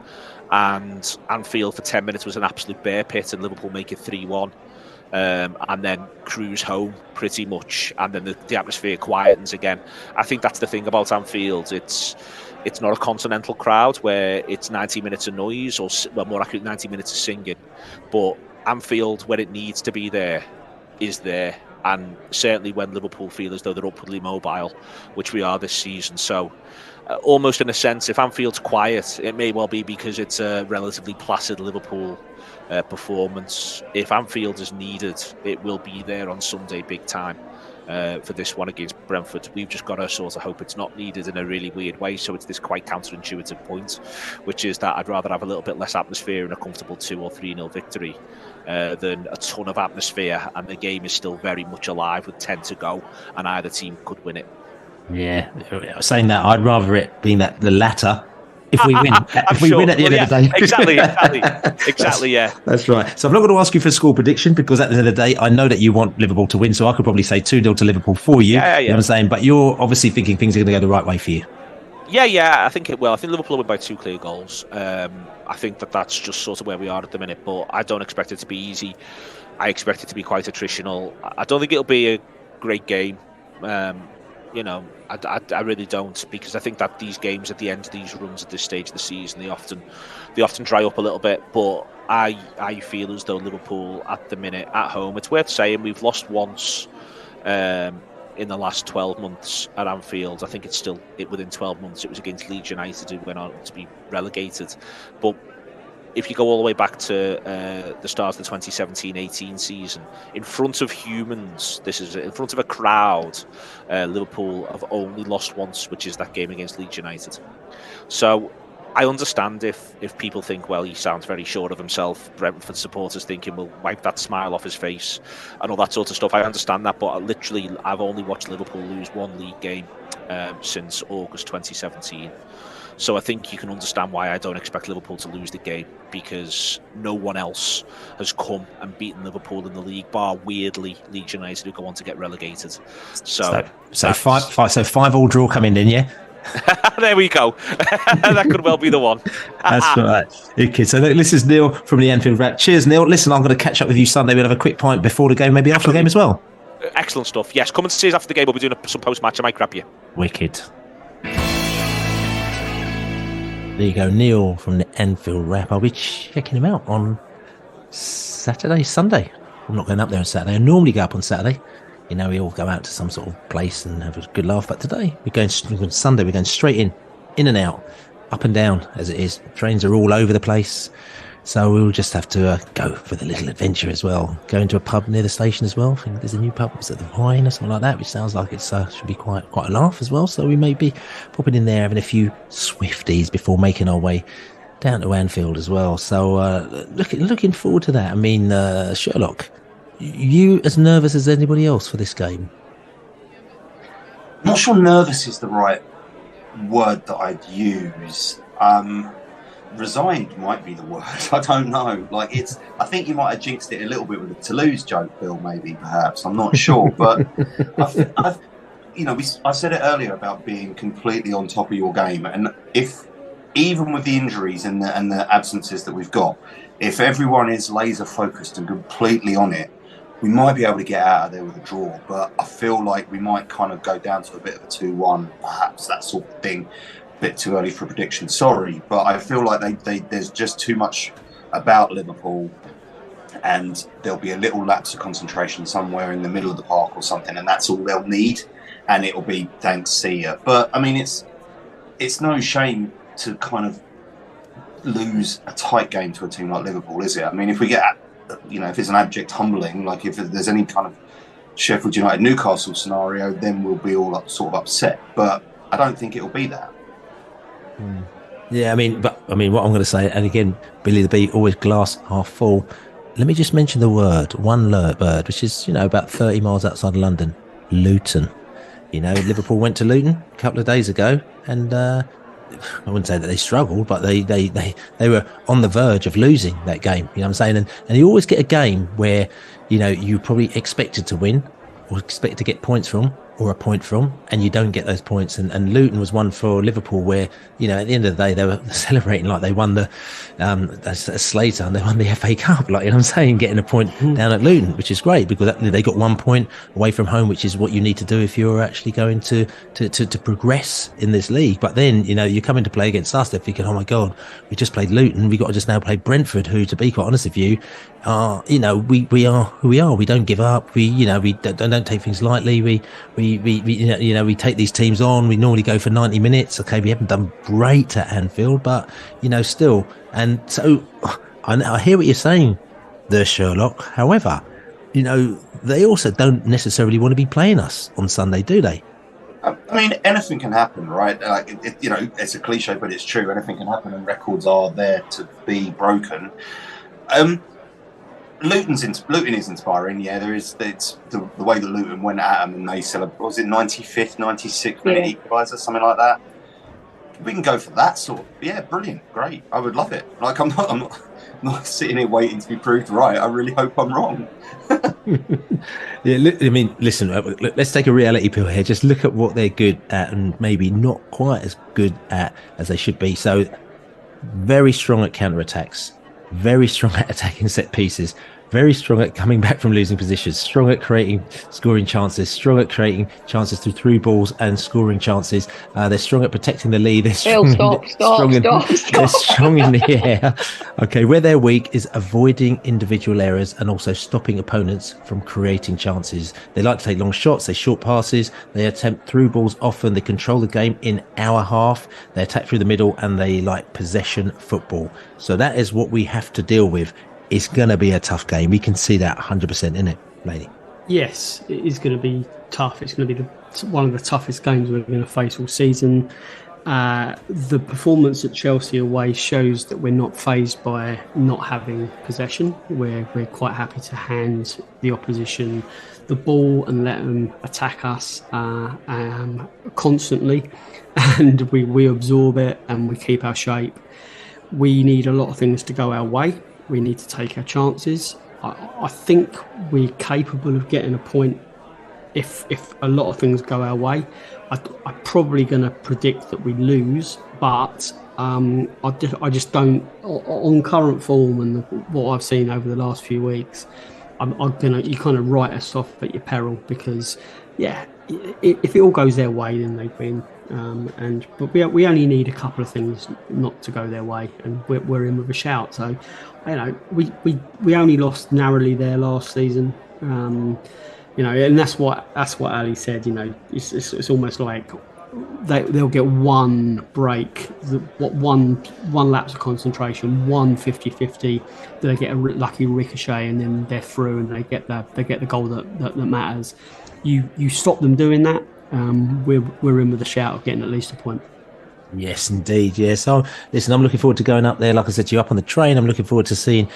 N: And Anfield for 10 minutes was an absolute bear pit, and Liverpool make it 3-1. And then cruise home pretty much, and then the atmosphere quietens again. I think that's the thing about Anfield. It's not a continental crowd where it's 90 minutes of noise, or more accurate, 90 minutes of singing. But Anfield, when it needs to be there, is there. And certainly when Liverpool feel as though they're upwardly mobile, which we are this season. So almost in a sense, if Anfield's quiet, it may well be because it's a relatively placid Liverpool performance. If Anfield is needed, it will be there on Sunday big time for this one against Brentford. We've just got to sort of hope it's not needed in a really weird way. So it's this quite counterintuitive point, which is that I'd rather have a little bit less atmosphere and a comfortable 2 or 3-0 victory than a ton of atmosphere and the game is still very much alive with 10 to go and either team could win it.
A: Yeah, saying that, I'd rather it being the latter. If we win, win at the end of the day.
N: Exactly, yeah.
A: That's right. So I'm not going to ask you for a score prediction, because at the end of the day, I know that you want Liverpool to win, so I could probably say 2-0 to Liverpool for you.
N: Yeah.
A: You know what I'm saying? But you're obviously thinking things are going to go the right way for you.
N: Yeah, I think it will. I think Liverpool will win by 2 clear goals. I think that's just sort of where we are at the minute, but I don't expect it to be easy. I expect it to be quite attritional. I don't think it'll be a great game. I really don't, because I think that these games at the end of these runs at this stage of the season, they often dry up a little bit. But I feel as though Liverpool at the minute at home, it's worth saying we've lost once in the last 12 months at Anfield. I think it's still within 12 months. It was against Leeds United, who went on to be relegated. But if you go all the way back to the start of the 2017-18 season, in front of humans, this is in front of a crowd, Liverpool have only lost once, which is that game against Leeds United. So I understand if people think, well, he sounds very sure of himself. Brentford supporters thinking we'll wipe that smile off his face and all that sort of stuff. I understand that, but I've only watched Liverpool lose one league game since August 2017. So I think you can understand why I don't expect Liverpool to lose the game, because no one else has come and beaten Liverpool in the league, bar weirdly Leeds United, who go on to get relegated. So
A: 5-5 draw coming in, yeah.
N: There we go. That could well be the one.
A: That's right. Okay, so this is Neil from the Anfield Wrap. Cheers, Neil. Listen, I'm going to catch up with you Sunday. We'll have a quick pint before the game, maybe after the game as well.
N: Excellent stuff. Yes, come and see us after the game. We'll be doing some post-match. I might grab you.
A: Wicked. There you go, Neil from the Anfield Wrap. I'll be checking him out on Sunday. I'm not going up there on Saturday. I normally go up on Saturday. We all go out to some sort of place and have a good laugh. But today, we're going Sunday. We're going straight in and out, up and down as it is. Trains are all over the place. So we'll just have to go for the little adventure as well. Go into a pub near the station as well. I think there's a new pub. Is it the Vine or something like that? Which sounds like it should be quite a laugh as well. So we may be popping in there, having a few Swifties before making our way down to Anfield as well. So looking forward to that. I mean, Sherlock, you as nervous as anybody else for this game?
C: I'm not sure nervous is the right word that I'd use. Resigned might be the word. I don't know. I think you might have jinxed it a little bit with the Toulouse joke, Bill. Maybe, perhaps. I'm not sure. But I said it earlier about being completely on top of your game, and if even with the injuries and the absences that we've got, if everyone is laser focused and completely on it, we might be able to get out of there with a draw. But I feel like we might kind of go down to a bit of a 2-1, perhaps, that sort of thing. Bit too early for a prediction, sorry, but I feel like there's just too much about Liverpool, and there'll be a little lapse of concentration somewhere in the middle of the park or something, and that's all they'll need, and it'll be thanks, see ya. But I mean, it's no shame to kind of lose a tight game to a team like Liverpool, is it? I mean, if we get, if it's an abject humbling, like if there's any kind of Sheffield United Newcastle scenario, then we'll be all sort of upset. But I don't think it'll be that.
A: Yeah, I mean, what I'm going to say, and again, Billy the Bee, always glass half full. Let me just mention the one word, which is, about 30 miles outside of London, Luton. Liverpool went to Luton a couple of days ago, and I wouldn't say that they struggled, but they were on the verge of losing that game. You know what I'm saying? And you always get a game where, you probably expected to win or expect to get points from, or a point from, and you don't get those points. And Luton was one for Liverpool where, at the end of the day, they were celebrating like they won the Slater, and they won the FA Cup, like, I'm saying, getting a point down at Luton, which is great because they got 1 point away from home, which is what you need to do if you're actually going to progress in this league. But then, you come into play against us, they're thinking, oh my God, we just played Luton, we got to just now play Brentford, who, to be quite honest with you, we are who we are. We don't give up. We don't take things lightly. We take these teams on. We normally go for 90 minutes. Okay, we haven't done great at Anfield, but still. And so I hear what you're saying there, Sherlock. However, they also don't necessarily want to be playing us on Sunday, do they?
C: I mean, anything can happen, right? Like, it's a cliche, but it's true. Anything can happen, and records are there to be broken. Luton is inspiring. Yeah, it's the way that Luton went at them and they celebrated. Was it 95th, 96th minute equaliser, something like that? We can go for that sort of. Yeah, brilliant, great. I would love it. Like, I'm not sitting here waiting to be proved right. I really hope I'm wrong.
A: Yeah, I mean, listen. Let's take a reality pill here. Just look at what they're good at, and maybe not quite as good at as they should be. So, very strong at counter-attacks. Very strong at attacking set pieces, very strong at coming back from losing positions, strong at scoring chances, strong at creating chances through balls and scoring chances. They're strong at protecting the lead. They're strong in the air. Okay, where they're weak is avoiding individual errors and also stopping opponents from creating chances. They like to take long shots, they short passes, they attempt through balls often, they control the game in our half, they attack through the middle, and they like possession football. So that is what we have to deal with. It's going to be a tough game. We can see that 100%, in it, Laney.
B: Yes, it is going to be tough. It's going to be one of the toughest games we're going to face all season. The performance at Chelsea away shows that we're not fazed by not having possession. We're quite happy to hand the opposition the ball and let them attack us constantly, and we absorb it and we keep our shape. We need a lot of things to go our way. We need to take our chances. I think we're capable of getting a point if a lot of things go our way. I'm probably going to predict that we lose, but I just don't. On current form and what I've seen over the last few weeks, you kind of write us off at your peril, because if it all goes their way, then they win. But we only need a couple of things not to go their way, and we're in with a shout. So, we only lost narrowly there last season. And that's what Ali said. It's almost like they'll get one break, one lapse of concentration, one 50-50. They get a lucky ricochet, and then they're through, and they get the goal that matters. You stop them doing that. We're in with a shout of getting at least a point.
A: Yes, indeed. Yeah. So, listen, I'm looking forward to going up there. Like I said to you, up on the train. I'm looking forward to seeing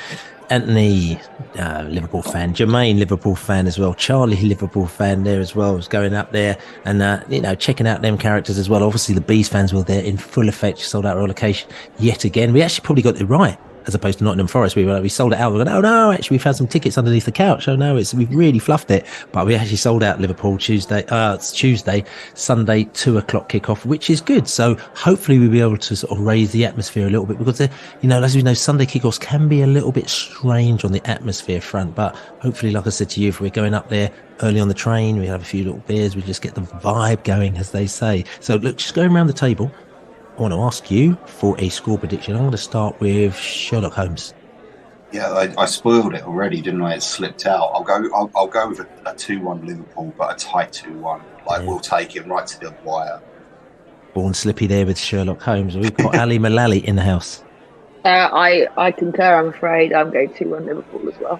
A: Anthony, Liverpool fan, Jermaine, Liverpool fan as well, Charlie, Liverpool fan there as well, was going up there and checking out them characters as well. Obviously, the Bees fans were there in full effect, sold out relegation yet again. We actually probably got it right, as opposed to Nottingham Forest. We sold it out. We're going, oh no, actually we found some tickets underneath the couch. Oh no, we've really fluffed it. But we actually sold out Liverpool it's Tuesday, Sunday 2:00 kickoff, which is good. So hopefully we'll be able to sort of raise the atmosphere a little bit, because as we know, Sunday kickoffs can be a little bit strange on the atmosphere front. But hopefully, like I said to you, if we're going up there early on the train, we have a few little beers, we just get the vibe going, as they say. So look, just going around the table, I want to ask you for a score prediction. I'm going to start with Sherlock Holmes.
C: Yeah, I spoiled it already, didn't I? It slipped out. I'll go with a 2-1 Liverpool, but a tight 2-1. We'll take him right to the wire.
A: Born slippy there with Sherlock Holmes. We've got Ali Mullalley in the house.
D: I concur. I'm afraid I'm going 2-1 Liverpool as well.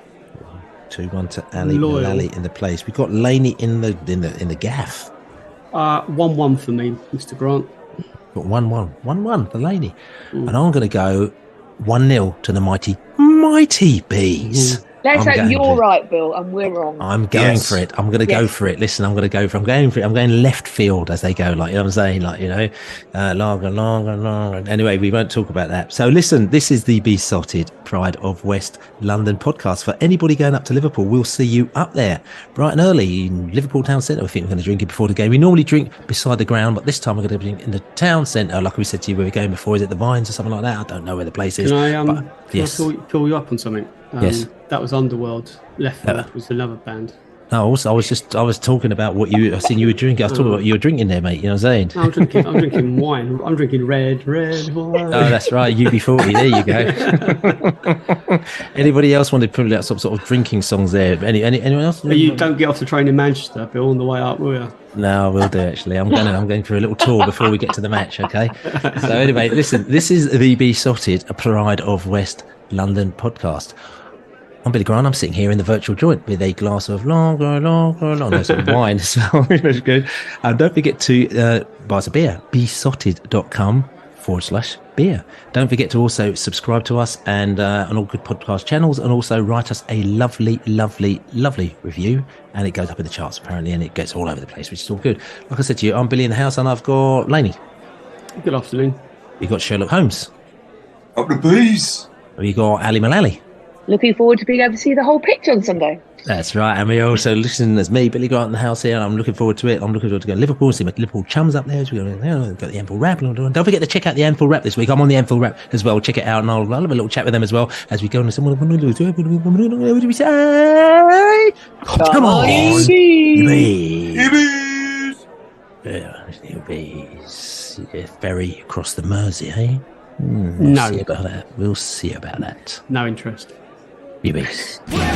A: 2-1 to Ali Mullalley in the place. We've got Laney in the gaff.
B: 1-1 for me, Mr. Grant.
A: Got 1-1 for Laney, and I'm going to go 1-0 to the mighty bees.
D: Let's hope you're right, Bill, and we're wrong.
A: I'm going for it. I'm going to go for it. Listen, I'm going for it. I'm going left field, as they go, like, you know what I'm saying? Like, you know, long. Anyway, we won't talk about that. So listen, this is the Beesotted Pride of West London podcast. For anybody going up to Liverpool, we'll see you up there bright and early in Liverpool Town Centre. I think we're going to drink it before the game. We normally drink beside the ground, but this time we're going to drink in the town centre. Like we said to you, where we're going before. Is it the Vines or something like that? I don't know where the place is.
B: Can I fill you up on something?
A: Yes.
B: That was Underworld. Left Field was another band.
A: No, also, I was talking about what I seen you were drinking. I was talking about what you were drinking there, mate. You know what I'm saying?
B: I'm drinking wine. I'm drinking red wine.
A: Oh, that's right. UB40. There you go. Anybody else wanted to put out some sort of drinking songs there? Anyone else?
B: You don't get off the train in Manchester, Bill, on the way up, will you?
A: No, I will do, actually. I'm going for a little tour before we get to the match, okay? So anyway, listen, this is the Beesotted, a Pride of West London podcast. I'm Billy Grant. I'm sitting here in the virtual joint with a glass of long some wine as well. That's good. Don't forget to buy us a beer. Beesotted.com/beer. Don't forget to also subscribe to us and on all good podcast channels, and also write us a lovely review. And it goes up in the charts apparently, and it gets all over the place, which is all good. Like I said to you, I'm Billy in the house, and I've got Laney.
B: Good afternoon.
A: We've got Sherlock Holmes.
C: Up the bees.
A: We've got Ali Mullalley.
D: Looking forward to being able to see the whole pitch on Sunday.
A: That's right, and we also listen. There's me, Billy Grant, in the house here, and I'm looking forward to it. I'm looking forward to go to Liverpool, see my Liverpool chums up there. We've got the Anfield Wrap. Don't forget to check out the Anfield Wrap this week. I'm on the Anfield Wrap as well. Check it out, and I'll have a little chat with them as well as we go into what do we say? Come on, you bees. You bees. Ferry across the Mersey, eh?
B: No.
A: We'll see about that.
B: No interest.
A: You bees.
O: Come on.